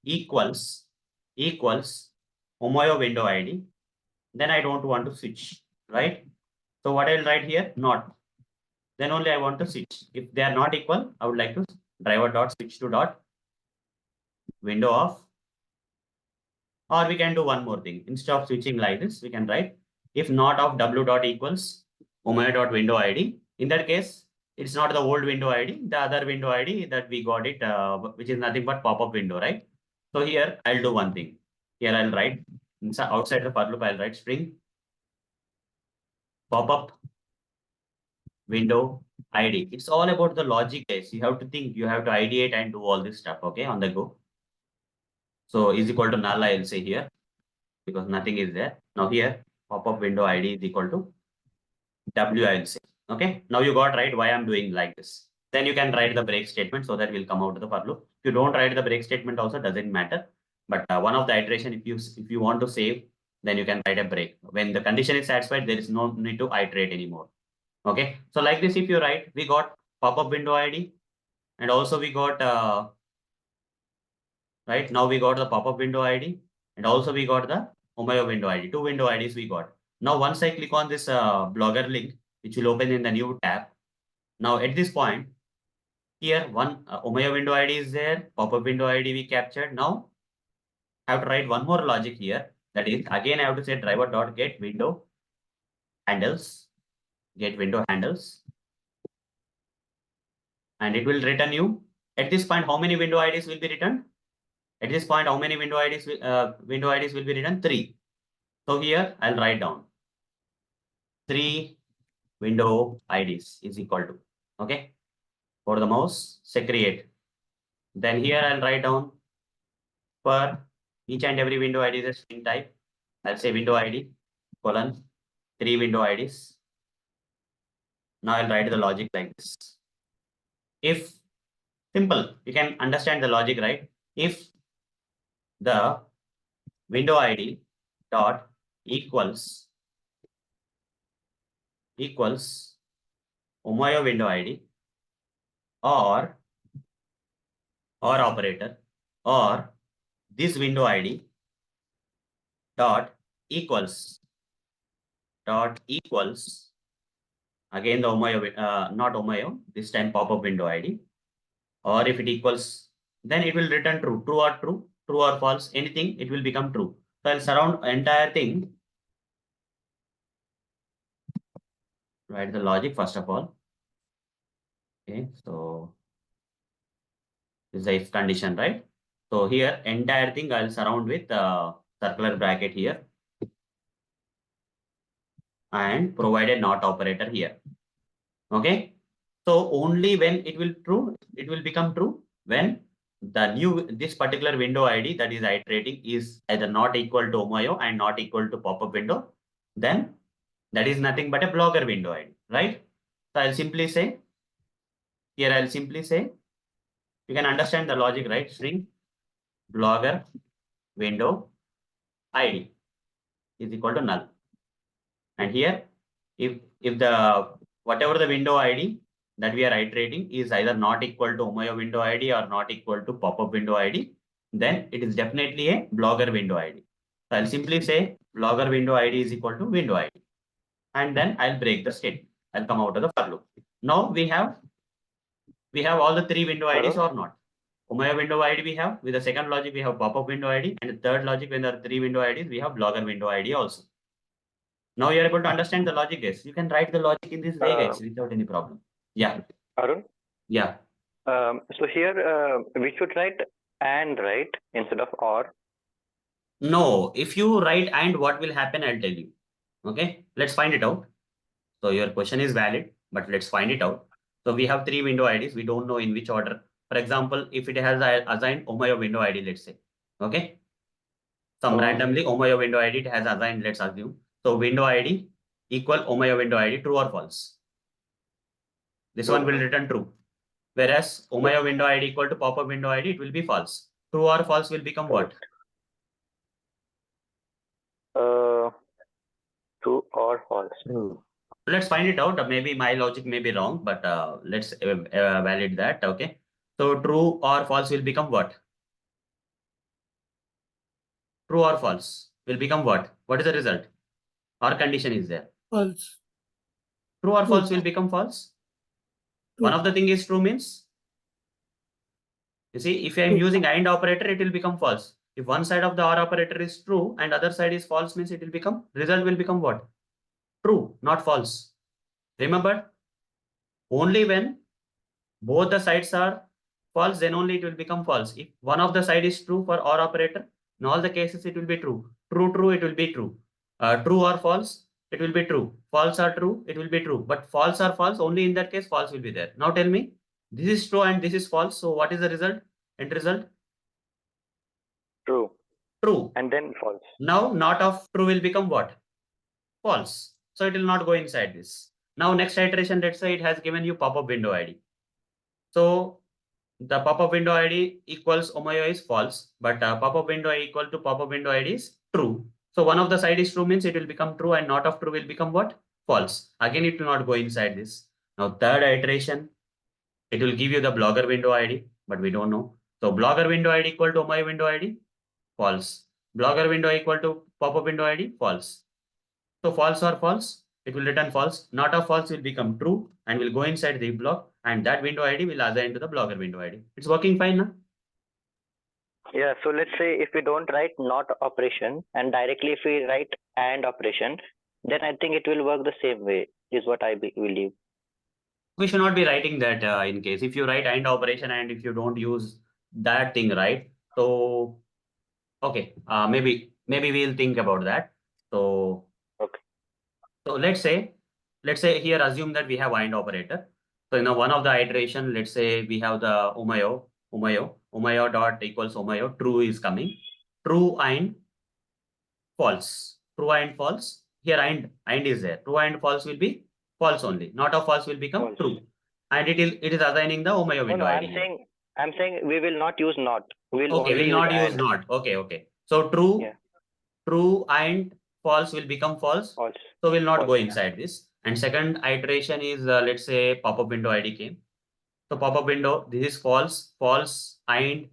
equals Omoyo window ID, then I don't want to switch, right? So what I'll write here, not. Then only I want to switch. If they are not equal, I would like to driver dot switch to dot window of. Or we can do one more thing. Instead of switching like this, we can write if not of W dot equals Omoyo dot window ID. In that case, it's not the old window ID, the other window ID that we got it, which is nothing but pop-up window, right? So here I'll do one thing. Here I'll write outside the for loop, I'll write string pop-up window ID. It's all about the logic, guys. You have to think, you have to ideate and do all this stuff, okay, on the go. So is equal to null, I will say here, because nothing is there. Now here, pop-up window ID is equal to W, I will say. Okay, now you got right why I'm doing like this. Then you can write the break statement so that will come out of the for loop. If you don't write the break statement also, doesn't matter. But one of the iteration, if you want to save, then you can write a break. When the condition is satisfied, there is no need to iterate anymore. Okay, so like this, if you write, we got pop-up window ID, and also we got right now we got the pop-up window ID, and also we got the Omayo window ID. Two window IDs we got. Now once I click on this Blogger link, which will open in the new tab. Now at this point, here one Omayo window ID is there, pop-up window ID we captured. Now I have to write one more logic here. That is, again I have to say driver dot get window handles, and it will return you. At this point, how many window IDs will be returned? At this point, how many window IDs will be written? 3. So here I'll write down 3 window IDs is equal to, okay, for the mouse, say create. Then here I'll write down for each and every window ID is a string type. I'll say window ID colon 3 window IDs. Now I'll write the logic like this. If simple, you can understand the logic, right? If the window ID dot equals Omayo window ID or operator, or this window ID dot equals again the Omayo, not Omayo, this time pop-up window ID, or if it equals, then it will return true or false, anything, it will become true. So I'll surround entire thing. Write the logic first of all. Okay, so this is the if condition, right? So here entire thing I'll surround with circular bracket here and provide a not operator here. Okay, so only when it will become true when this particular window ID that is iterating is either not equal to Omayo and not equal to pop-up window, then that is nothing but a blogger window ID, right? So I'll simply say here, you can understand the logic, right? String blogger window ID is equal to null. And here, if the whatever the window ID that we are iterating is either not equal to Omayo window ID or not equal to pop-up window ID, then it is definitely a blogger window ID. So I'll simply say blogger window ID is equal to window ID. And then I'll break the statement. I'll come out of the for loop. Now we have all the 3 window IDs or not. Omayo window ID we have. With the second logic, we have pop-up window ID. And the third logic, when there are 3 window IDs, we have blogger window ID also. Now you are able to understand the logic, guys. You can write the logic in this way, guys, without any problem. Yeah. Arun? Yeah. So here we should write and, right, instead of or. No, if you write and, what will happen, I'll tell you. Okay, let's find it out. So your question is valid, but let's find it out. So we have 3 window IDs. We don't know in which order. For example, if it has assigned Omayo window ID, let's say. Okay. Some randomly Omayo window ID it has assigned, let's assume. So window ID equal Omayo window ID, true or false? This one will return true. Whereas Omayo window ID equal to pop-up window ID, it will be false. True or false will become what? True or false. Let's find it out. Maybe my logic may be wrong, but let's validate that. Okay. So true or false will become what? True or false will become what? What is the result? Our condition is there. False. True or false will become false. True. One of the thing is true means, you see, if I am using AND operator, it will become false. If one side of the OR operator is true and other side is false, means it will become, result will become what? True, not false. Remember, only when both the sides are false, then only it will become false. If one of the side is true for OR operator, in all the cases it will be true. True, it will be true. True or false, it will be true. False or true, it will be true. But false or false, only in that case false will be there. Now tell me, this is true and this is false. So what is the result? End result? True. True. And then false. Now not of true will become what? False. So it will not go inside this. Now next iteration, let's say it has given you pop-up window ID. So the pop-up window ID equals Omayo is false, but pop-up window equal to pop-up window ID is true. So one of the side is true means it will become true, and not of true will become what? False. Again, it will not go inside this. Now third iteration, it will give you the blogger window ID, but we don't know. So blogger window ID equal to Omayo window ID, false. Blogger window equal to pop-up window ID, false. So false or false, it will return false. Not of false will become true and will go inside the block, and that window ID will assign to the blogger window ID. It's working fine now. Yeah, so let's say if we don't write not operation and directly if we write and operation, then I think it will work the same way, is what I believe. We should not be writing that in case if you write AND operation and if you don't use that thing, right? So, okay, maybe we'll think about that. So, okay. So let's say here assume that we have AND operator. So in one of the iteration, let's say we have the Omayo dot equals Omayo, true is coming, true and false, true and false. Here and is there. True and false will be false only. Not of false will become False. true. And it is assigning the Omayo window No, ID. I'm saying we will not use not. We'll Okay, only we'll not use and. not. Okay. So true, Yeah. true and false will become false. False. So we'll not False. go inside this. And second iteration is let's say pop-up window ID came. So pop-up window, this is false, false and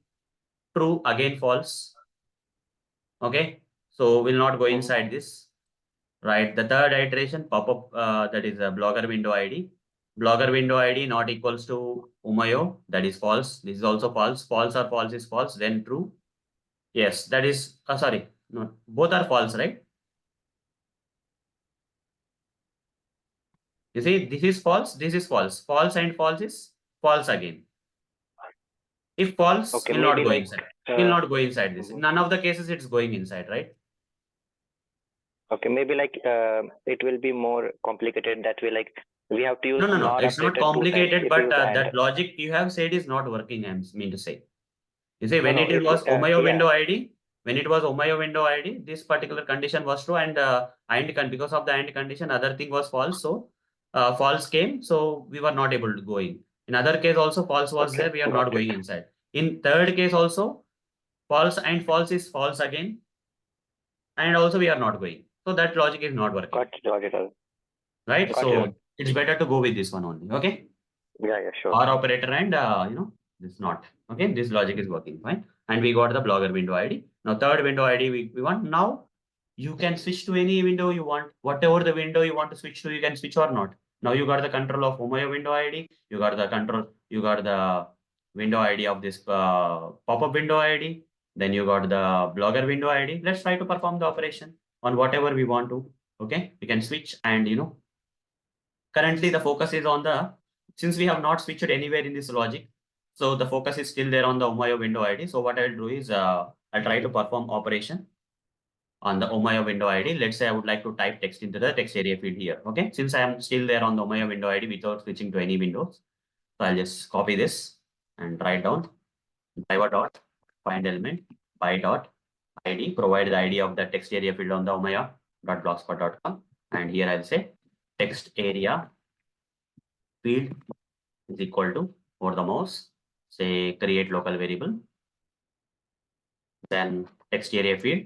true, again false. Okay, so we'll not go inside this. Right, the third iteration pop-up that is a blogger window ID. Blogger window ID not equals to Umayo, that is false. This is also false. False or false is false, then true. Yes, that is sorry, no, both are false, right? You see, this is false, this is false. False and false is false again. If false, okay, will not go like, inside. Will not go inside this. In none of the cases, it's going inside, right? Okay, maybe like it will be more complicated that way. Like we have to use No. not It's not operator 2 times complicated, if but we use and. that logic you have said is not working. I mean to say. You see, when No, it was Omayo yeah. window ID, when it was Omayo window ID, this particular condition was true, and because of the AND condition, other thing was false. So false came, so we were not able to go in. In other case also false was Okay, there, we are got not it. going inside. In third case also, false and false is false again, and also we are not going. So that logic is not working. Got it. Right? Got So it. it's better to go with this one only. Okay. Yeah, sure. Or operator and this not. Okay, this logic is working fine. And we got the blogger window ID. Now third window ID we want. Now you can switch to any window you want. Whatever the window you want to switch to, you can switch or not. Now you got the control of Omayo window ID. You got the window ID of this pop-up window ID. Then you got the blogger window ID. Let's try to perform the operation on whatever we want to. Okay, we can switch, and currently the focus is on since we have not switched anywhere in this logic, so the focus is still there on the Omayo window ID. So what I'll do is I'll try to perform operation on the Omayo window ID. Let's say I would like to type text into the text area field here. Okay, since I am still there on the Omayo window ID without switching to any windows, so I'll just copy this and write down driver dot find element by dot ID, provide the ID of the text area field on the Omayo.blogspot.com, and here I'll say text area field is equal to, for the mouse, say create local variable, then text area field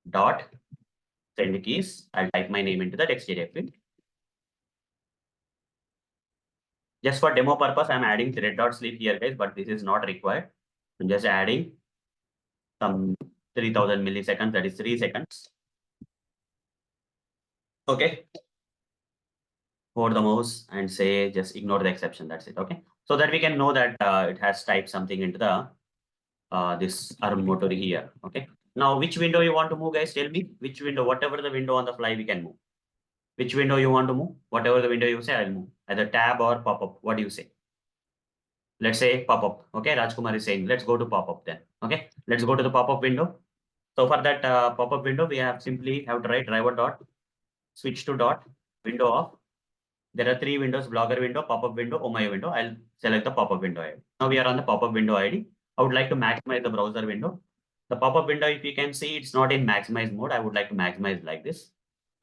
dot send keys. I'll type my name into the text area field. Just for demo purpose, I'm adding thread.sleep here, guys, but this is not required. I'm just adding some 3000 milliseconds, that is 3 seconds. Okay. For the mouse, and say just ignore the exception. That's it. Okay. So that we can know that it has typed something into the this arm motor here. Okay. Now, which window you want to move, guys? Tell me which window, whatever the window on the fly we can move. Which window you want to move? Whatever the window you say, I'll move. Either tab or pop-up. What do you say? Let's say pop-up. Okay. Rajkumar is saying, let's go to pop-up then. Okay. Let's go to the pop-up window. So for that pop-up window, we have simply have to write driver dot switch to dot window of. There are 3 windows: blogger window, pop-up window, Omayo window. I'll select the pop-up window ID. Now we are on the pop-up window ID. I would like to maximize the browser window. the pop-up window, if you can see, it's not in maximize mode. I would like to maximize like this.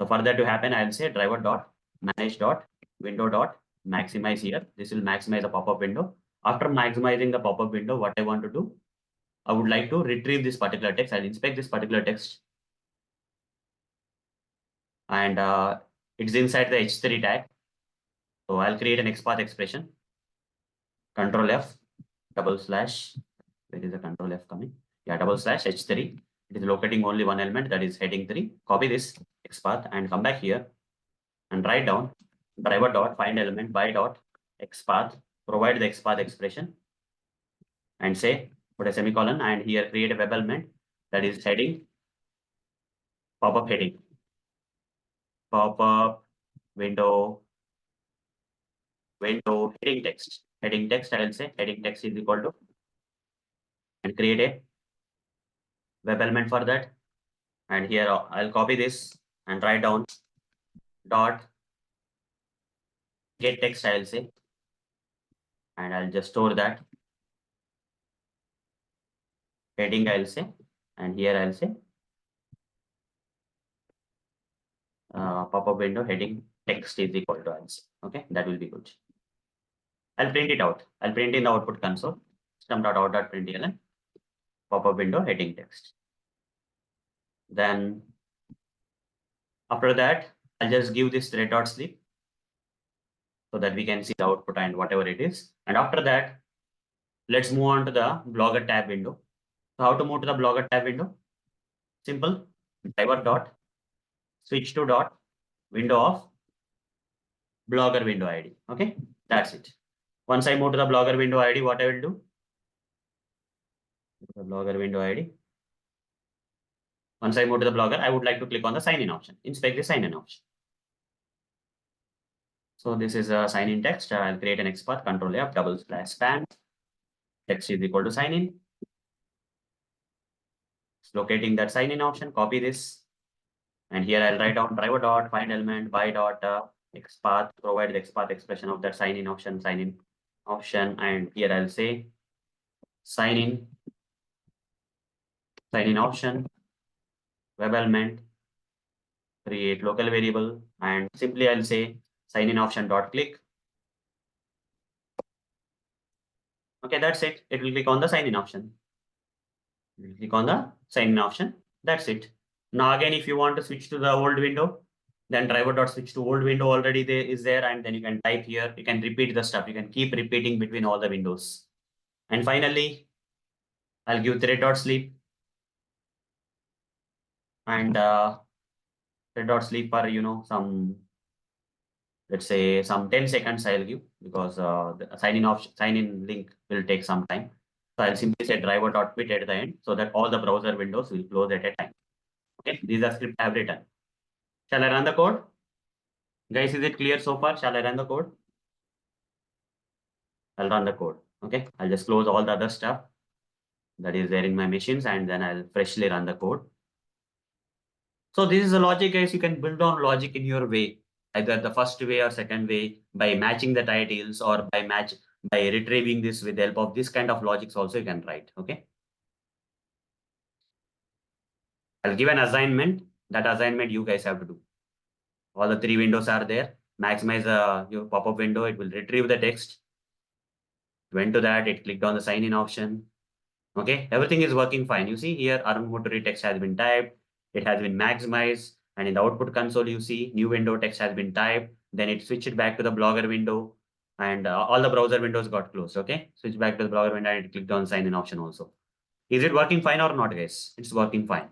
So for that to happen, I'll say driver dot manage dot window dot maximize here. This will maximize the pop-up window. After maximizing the pop-up window, what I want to do, I would like to retrieve this particular text. I'll inspect this particular text. And it's inside the h3 tag. So I'll create an XPath expression. Control F, double slash, where is the control F coming? Yeah, double slash h3. It is locating only one element, that is heading 3. Copy this XPath and come back here and write down driver dot find element by dot XPath, provide the XPath expression and say, put a semicolon and here create a web element that is heading, pop-up heading, pop-up window heading text. Heading text, I will say heading text is equal to, and create a web element for that. And here I'll copy this and write down dot get text, I'll say, and I'll just store that. Heading, I'll say, and here I'll say pop-up window heading text is equal to, I'll say. Okay, that will be good. I'll print it out. I'll print in the output console, system.out.println, pop-up window heading text. Then after that, I'll just give this thread.sleep so that we can see the output and whatever it is. And after that, let's move on to the Blogger tab window. So how to move to the Blogger tab window? Simple, driver dot switch to dot window of Blogger window ID. Okay, that's it. Once I move to the Blogger window ID, what I will do? The Blogger window ID. Once I move to the Blogger, I would like to click on the sign in option. Inspect the sign in option. So this is a sign in text. I'll create an XPath, control F, double slash span. Text is equal to sign in. It's locating that sign in option, copy this. And here I'll write down driver dot find element by dot XPath, provide the XPath expression of that sign in option. And here I'll say sign in option, web element, create local variable, and simply I'll say sign in option dot click. Okay, that's it. It will click on the sign in option. It will click on the sign in option. That's it. Now again, if you want to switch to the old window, then driver dot switch to old window already is there, and then you can type here. You can repeat the stuff. You can keep repeating between all the windows. And finally, I'll give thread dot sleep and thread dot sleep for some, let's say some 10 seconds I'll give, because the sign in link will take some time. So I'll simply say driver dot quit at the end so that all the browser windows will close at a time. Okay, these are scripts I have written. Shall I run the code? Guys, is it clear so far? Shall I run the code? I'll run the code. Okay, I'll just close all the other stuff that is there in my machines, and then I'll freshly run the code. So this is the logic, guys. You can build on logic in your way, either the first way or second way, by matching the titles or by retrieving this with the help of this kind of logics also you can write. Okay. I'll give an assignment. That assignment you guys have to do. All the 3 windows are there. Maximize your pop-up window. It will retrieve the text. Went to that. It clicked on the sign in option. Okay. Everything is working fine. You see here, Arun Moturi text has been typed. It has been maximized. And in the output console, you see new window text has been typed. Then it switched back to the Blogger window. And all the browser windows got closed. Okay. Switch back to the Blogger window and it clicked on sign in option also. Is it working fine or not, guys? It's working fine.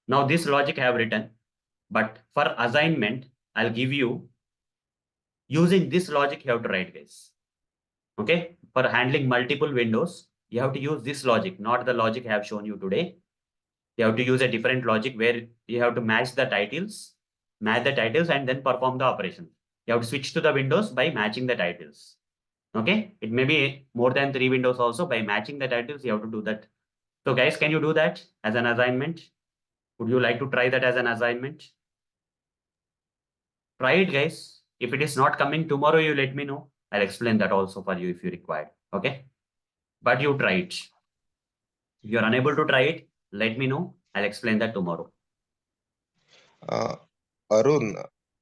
Now this logic I have written, but for assignment, I'll give you, using this logic you have to write, guys. Okay, for handling multiple windows, you have to use this logic, not the logic I have shown you today. You have to use a different logic where you have to match the titles and then perform the operation. You have to switch to the windows by matching the titles. Okay, it may be more than 3 windows also. By matching the titles, you have to do that. So guys, can you do that as an assignment? Would you like to try that as an assignment? Try it, guys. If it is not coming tomorrow, you let me know. I'll explain that also for you if you require. Okay. But you try it. If you're unable to try it, let me know. I'll explain that tomorrow. Arun,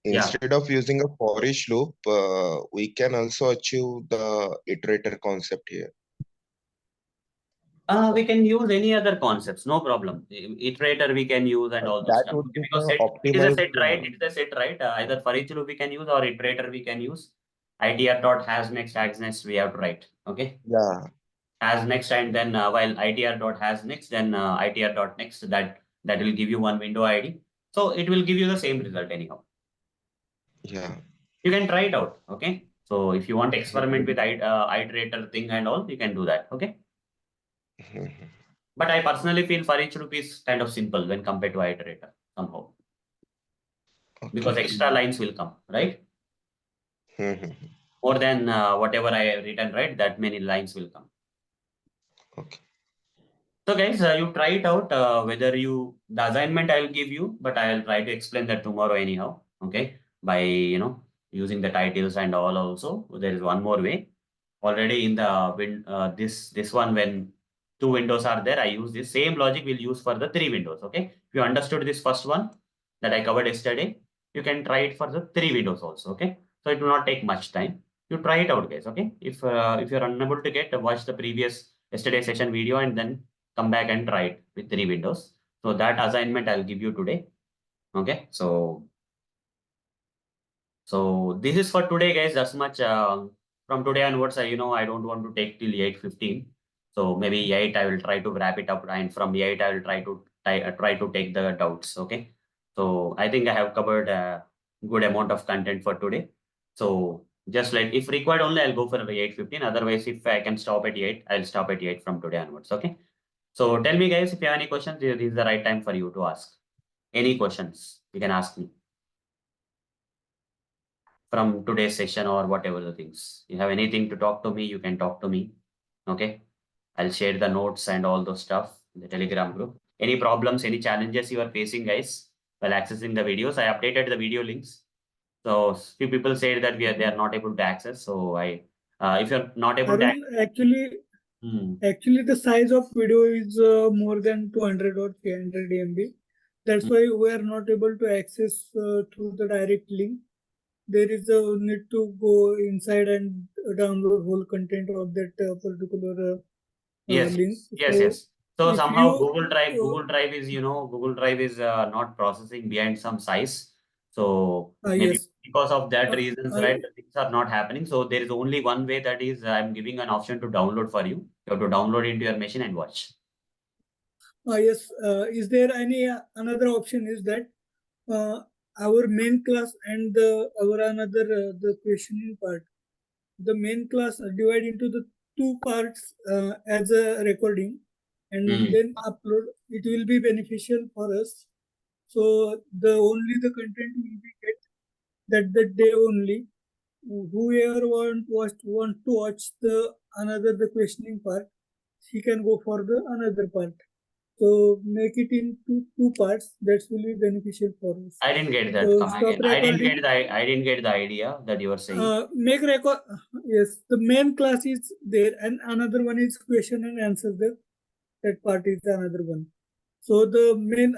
Yeah. instead of using a for each loop, we can also achieve the iterator concept here. We can use any other concepts, no problem. Iterator we can use and all those That stuff. would be Because the it is a optimal. set, right? It is a set, right? Either for each loop we can use or iterator we can use. ITR dot has next, as next we have to write. Okay. Yeah, As next, and then while ITR dot has next, then ITR dot next, that will give you one window ID. So it will give you the same result anyhow. yeah. You can try it out. Okay. So if you want to experiment with iterator thing and all, you can do that. Okay. But I personally feel for each loop is kind of simple when compared to iterator somehow. Because extra lines will come, right? More than whatever I have written, right? That many lines will come. Okay. So guys, you try it out. Whether the assignment I'll give you, but I'll try to explain that tomorrow anyhow. Okay, by using the titles and all. Also, there is one more way. Already in the this one, when two windows are there, I use this same logic we'll use for the three windows. Okay, if you understood this first one that I covered yesterday, you can try it for the three windows also. Okay, so it will not take much time. You try it out, guys. Okay, if you're unable to watch the previous yesterday session video and then come back and try it with three windows. So that assignment I'll give you today. Okay, so this is for today, guys. That's much. From today onwards, I don't want to take till 8:15. So maybe 8 I will try to wrap it up, and from 8 I will try to take the doubts. Okay, so I think I have covered a good amount of content for today. So just like if required only, I'll go for 8:15. Otherwise, if I can stop at 8, I'll stop at 8 from today onwards. Okay. So tell me, guys, if you have any questions, this is the right time for you to ask. Any questions you can ask me from today's session or whatever the things. You have anything to talk to me, you can talk to me. Okay. I'll share the notes and all those stuff in the Telegram group. Any problems, any challenges you are facing, guys, while accessing the videos? I updated the video links. So few people said that they are not able to access. So if you're not able to Arun, actually the size of video is more than 200 or 300 MB. That's why we are not able to access through the direct link. There is a need to go inside and download whole content of that particular link. Yes. So if somehow you, Google Drive is not processing behind some size. So maybe yes. because of that reasons, right, things are not happening. So there is only one way, that is I'm giving an option to download for you. You have to download into your machine and watch. Yes. Is there any another option is that our main class and our another the questioning part. The main class are divided into the two parts as a recording and then upload. It will be beneficial for us. So the content will be get that day only. Whoever want to watch the questioning part, he can go for the another part. So make it into two parts. That will be beneficial for us. I didn't get that. So Come stop again. I recording. I didn't get the idea that you were saying. Make record. Yes, the main class is there, and another one is question and answer. That part is another one. So the main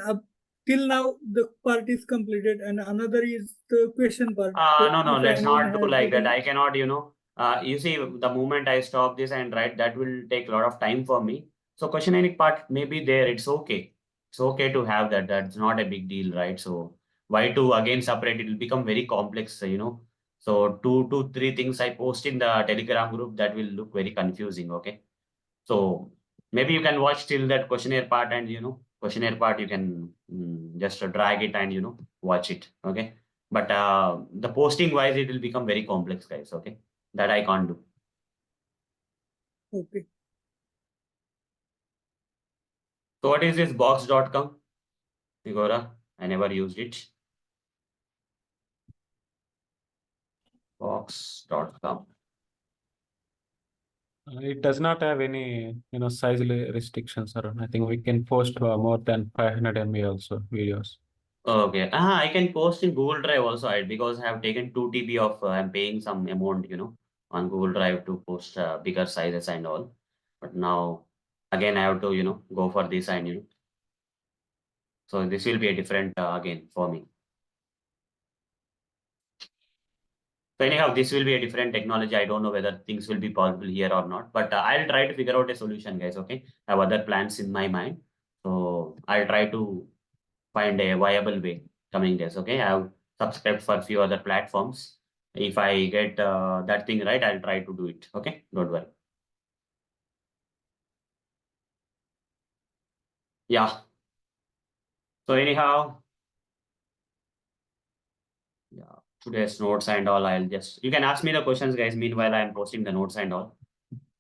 till now the part is completed, and another is the question part. So No, if let's anyone not do has like that. any, I cannot, you see, the moment I stop this and write, that will take a lot of time for me. So questioning part may be there. It's okay. It's okay to have that. That's not a big deal, right? So why to again separate? It will become very complex. So two, three things I post in the Telegram group, that will look very confusing. Okay. So maybe you can watch till that questionnaire part, and questionnaire part you can just drag it and watch it. Okay. But the posting wise, it will become very complex, guys. Okay. That I can't do. okay. So what is this box.com? Igora? I never used it. Box.com. It does not have any, size restrictions around. I think we can post more than 500 MB also videos. Okay. I can post in Google Drive also, because I have taken 2 TB of, I'm paying some amount, on Google Drive to post bigger sizes and all. But now again, I have to, go for this and, So this will be a different again for me. So anyhow, this will be a different technology. I don't know whether things will be possible here or not, but I'll try to figure out a solution, guys. Okay, I have other plans in my mind, so I'll try to find a viable way coming days. Okay, I have subscribed for a few other platforms. If I get that thing right, I'll try to do it. Okay, don't worry. Yeah. So anyhow, yeah, today's notes and all, I'll just, you can ask me the questions, guys. Meanwhile, I'm posting the notes and all.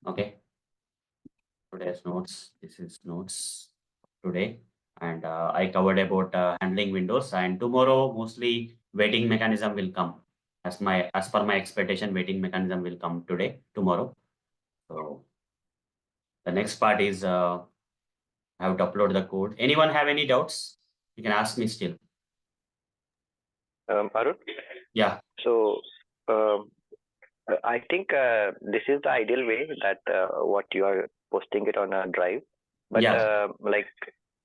Okay. Today's notes, this is notes today. And I covered about handling windows, and tomorrow mostly waiting mechanism will come. As per my expectation, waiting mechanism will come tomorrow. So the next part is I have to upload the code. Anyone have any doubts? You can ask me still. Arun? Yeah. So I think this is the ideal way that what you are posting it on a drive. But Yeah. like,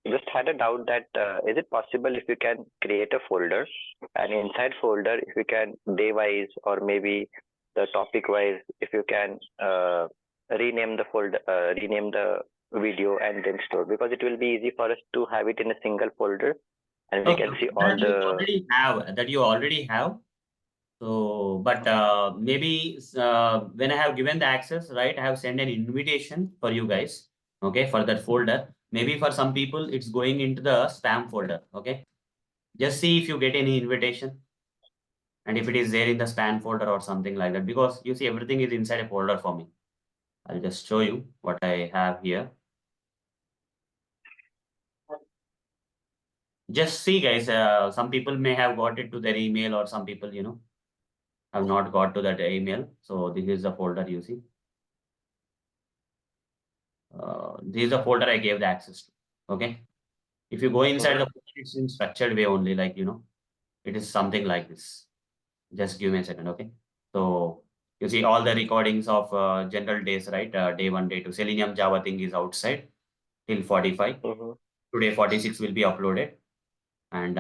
just had a doubt that is it possible if you can create a folder, and inside folder if you can day wise or maybe the topic wise, if you can rename the folder, rename the video and then store, because it will be easy for us to have it in a single folder and we can see all that you already have. So, but maybe when I have given the access, right, I have sent an invitation for you guys, okay, for that folder. Maybe for some people, it's going into the spam folder, okay. Just see if you get any invitation and if it is there in the spam folder or something like that, because you see everything is inside a folder for me. I'll just show you what I have here. Just see, guys, some people may have got it to their email, or some people, have not got to that email. So this is the folder you see. This is the folder I gave the access to. Okay. If you go inside the folder, it's in structured way only, like, it is something like this. Just give me a second. Okay. So you see all the recordings of general days, right? Day 1, day 2. Selenium Java thing is outside till 45. Today 46 will be uploaded. And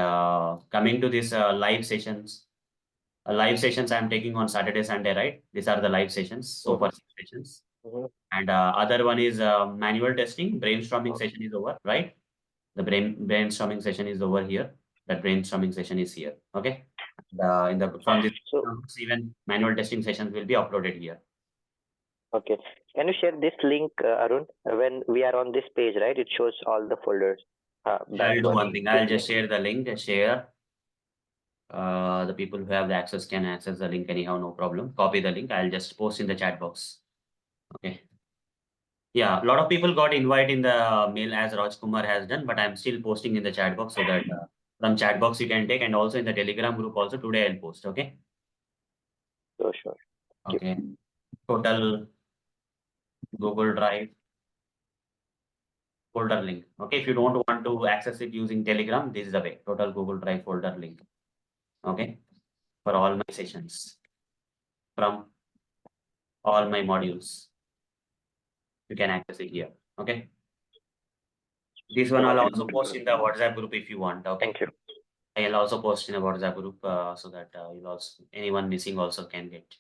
coming to this live sessions, I'm taking on Saturday, Sunday, right? These are the live sessions. So far, sessions. And other one is manual testing. Brainstorming session is over, right? The brainstorming session is over here. That brainstorming session is here. Okay. From this, even manual testing sessions will be uploaded here. Okay. Can you share this link, Arun? When we are on this page, right? It shows all the folders. I'll do one thing. I'll just share the link. Share. The people who have the access can access the link anyhow, no problem. Copy the link. I'll just post in the chat box. Okay. Yeah, a lot of people got invite in the mail as Rajkumar has done, but I'm still posting in the chat box so that from chat box you can take, and also in the Telegram group also today I'll post. Okay. Sure. Okay. Total Google Drive folder link. Okay. If you don't want to access it using Telegram, this is the way. Total Google Drive folder link. Okay. For all my sessions from all my modules. You can access it here. Okay. This one I'll also post in the WhatsApp group if you want. Okay. Thank you. I'll also post in a WhatsApp group so that anyone missing also can get.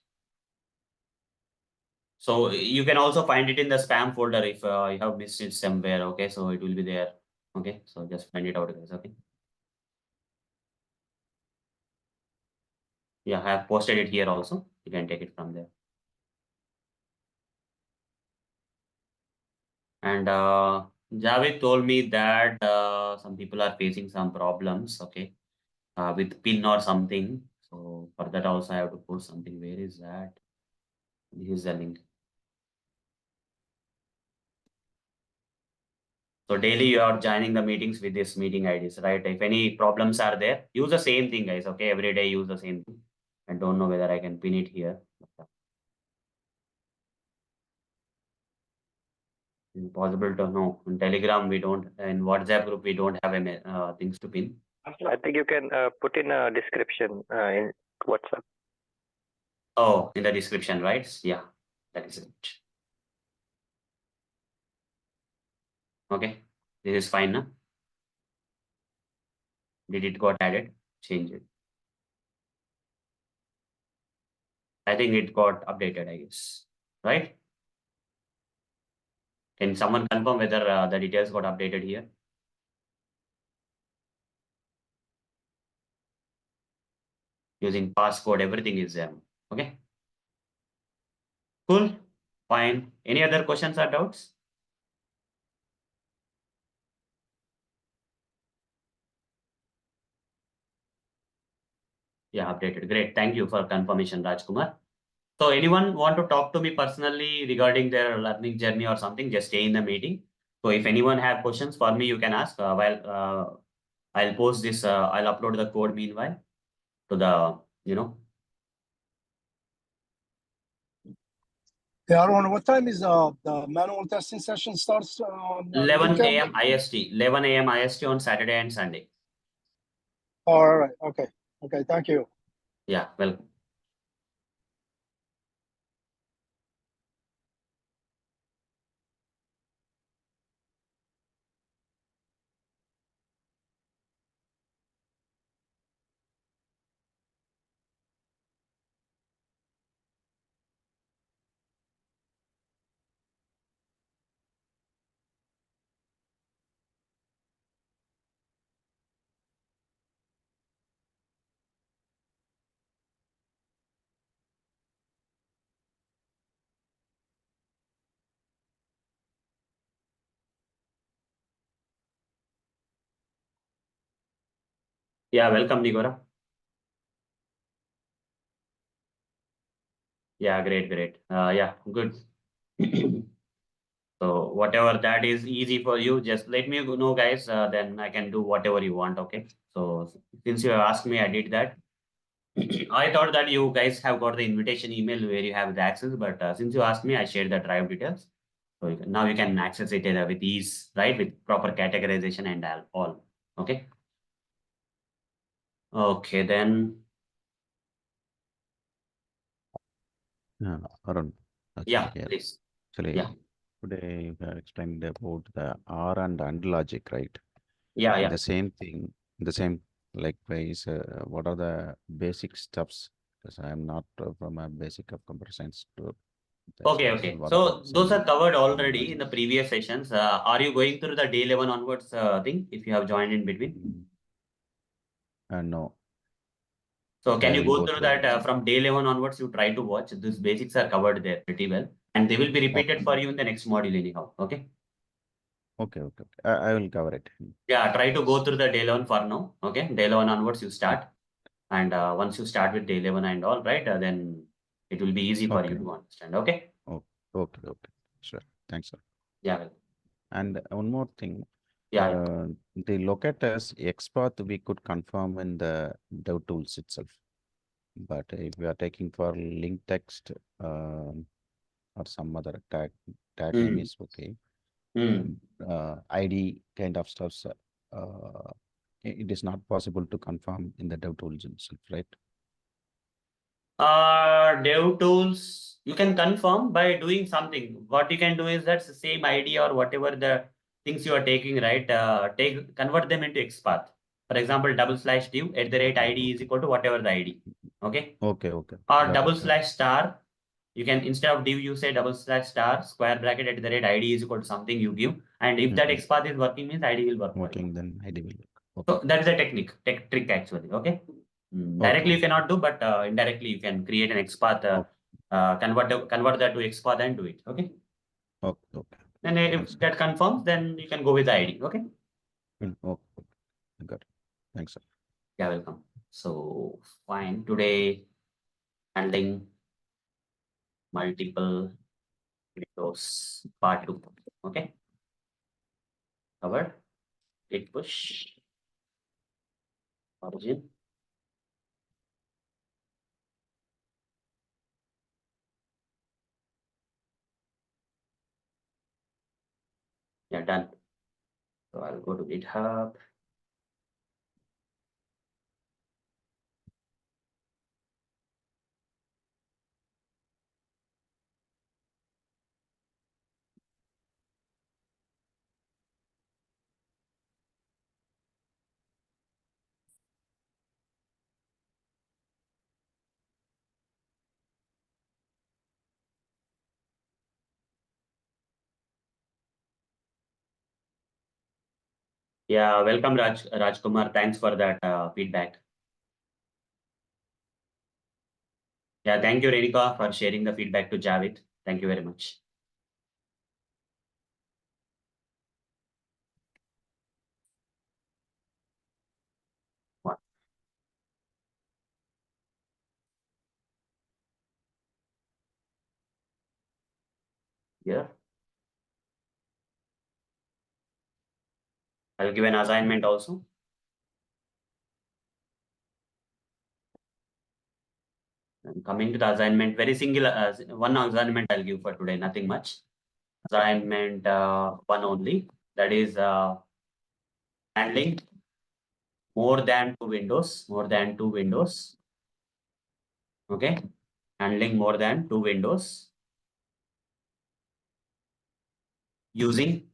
So you can also find it in the spam folder if you have missed it somewhere. Okay, so it will be there. Okay, so just find it out, guys. Okay. Yeah, I have posted it here also. You can take it from there. And Javed told me that some people are facing some problems. Okay, with pin or something. So for that also I have to post something. Where is that? This is the link. So daily you are joining the meetings with this meeting IDs, right? If any problems are there, use the same thing, guys. Okay, every day use the same thing. I don't know whether I can pin it here. Impossible to know. In Telegram we don't. In WhatsApp group we don't have any things to pin. I think you can put in a description in WhatsApp. Oh, in the description, right? Yeah, that is it. Okay, this is fine now. Did it got added? Change it. I think it got updated, I guess. Right? Can someone confirm whether the details got updated here? Using passcode, everything is there. Okay. Cool. Fine. Any other questions or doubts? Yeah, updated. Great. Thank you for confirmation, Rajkumar. So anyone want to talk to me personally regarding their learning journey or something, just stay in the meeting. So if anyone have questions for me, you can ask while I'll post this, I'll upload the code meanwhile to the. Yeah, Aaron, what time is the manual testing session starts? 11 weekend? a.m. IST, 11 a.m. IST on Saturday and Sunday. All right. Okay. Okay. Thank you. Yeah, welcome. Yeah, welcome, Nigora. Yeah, great. Yeah, good. So whatever that is easy for you, just let me know, guys. Then I can do whatever you want. Okay. So since you have asked me, I did that. I thought that you guys have got the invitation email where you have the access, but since you asked me, I shared the drive details. So now you can access it with ease, right? With proper categorization and all. Okay. Okay, then. Arun. Yeah, Here. please. Actually, Yeah. today we are explained about the R and logic, right? Yeah, In yeah. the same thing, in the same likewise, what are the basic steps? Because I am not from a basic of computer science to that's Okay, why okay. what are So the those are same covered common already in the logics? previous sessions. Are you going through the day 11 onwards thing if you have joined in between? No, So can I you will go go through through that that. from day 11 onwards? You try to watch. These basics are covered there pretty well, and they will be repeated Okay, for you in the next module anyhow. Okay. okay. I will cover it. Yeah, try to go through the day 11 for now. Okay. Day 11 onwards you start, and once you start with day 11 and all right, then it will be easy for you Okay. to understand. Okay. Okay. Sure. Thanks, sir. Yeah. And one more thing. Yeah. The locators XPath we could confirm in the dev tools itself. But if we are taking for link text or some other tag name is okay. ID kind of stuff, it is not possible to confirm in the dev tools itself, right? Dev tools, you can confirm by doing something. What you can do is that's the same ID or whatever the things you are taking, right? Convert them into XPath. For example, /div @ID is equal to whatever the ID. Okay. Okay. Or Got it. /star. You can instead of div, you say /star square bracket @ID is equal to something you give. And if that XPath is working, means ID will work. Working, then ID will work. So Okay. that is a trick actually. Okay. Directly you cannot do, but indirectly you can create an XPath, convert that to XPath and do it. Okay. Okay. Then if that confirms, then you can go with the ID. Okay. Okay. Got it. Thanks, sir. Yeah, welcome. So fine. Today handling multiple windows part 2. Okay. Covered. Git push. Origin. Yeah, done. So I'll go to GitHub. Yeah, welcome Rajkumar. Thanks for that feedback. Yeah, thank you Renika for sharing the feedback to Javed. Thank you very much. What? Yeah. I'll give an assignment also. And coming to the assignment, very single one assignment I'll give for today, nothing much. Assignment one only, that is handling more than two windows. Okay, handling more than two windows using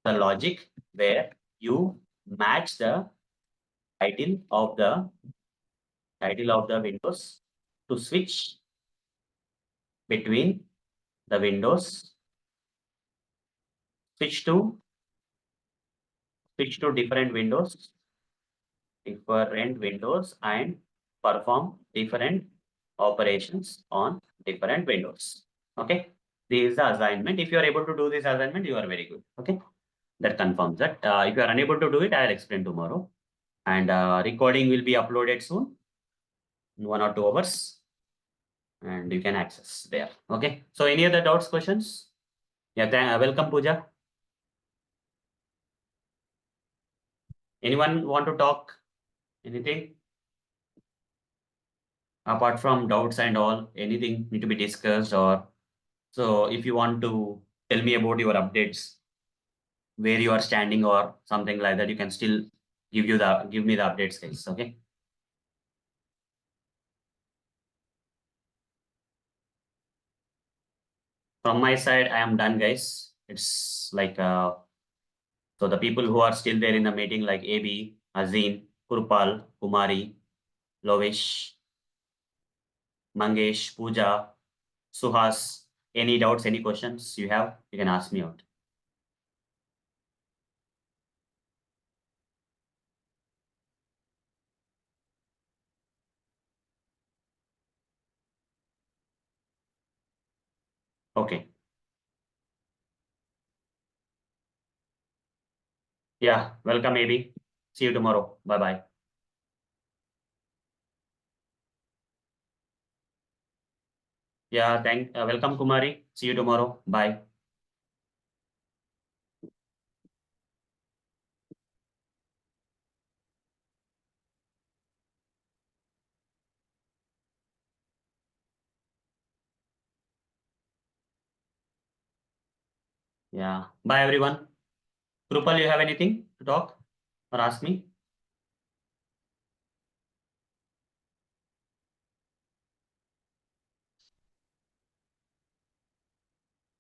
the logic where you match the title of the windows to switch between the windows, switch to different windows and perform different operations on different windows. Okay, this is the assignment. If you are able to do this assignment, you are very good. Okay, that confirms that. If you are unable to do it, I'll explain tomorrow. And recording will be uploaded soon in 1 or 2 hours, and you can access there. Okay, so any other doubts, questions? Yeah, welcome Pooja. Anyone want to talk? Anything? Apart from doubts and all, anything need to be discussed? Or so if you want to tell me about your updates, where you are standing or something like that, you can still give me the updates, guys. Okay. From my side, I am done, guys. It's like so the people who are still there in the meeting, like AB, Azin, Kurpal, Kumari, Lovish, Mangesh, Pooja, Suhas, any doubts, any questions you have, you can ask me out. Okay. Yeah, welcome, AB. See you tomorrow. Bye-bye. Yeah, welcome, Kumari. See you tomorrow. Bye. Yeah. Bye, everyone. Krupal, you have anything to talk or ask me?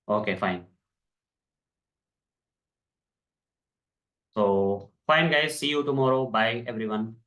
Okay, fine. So, fine, guys. See you tomorrow. Bye, everyone.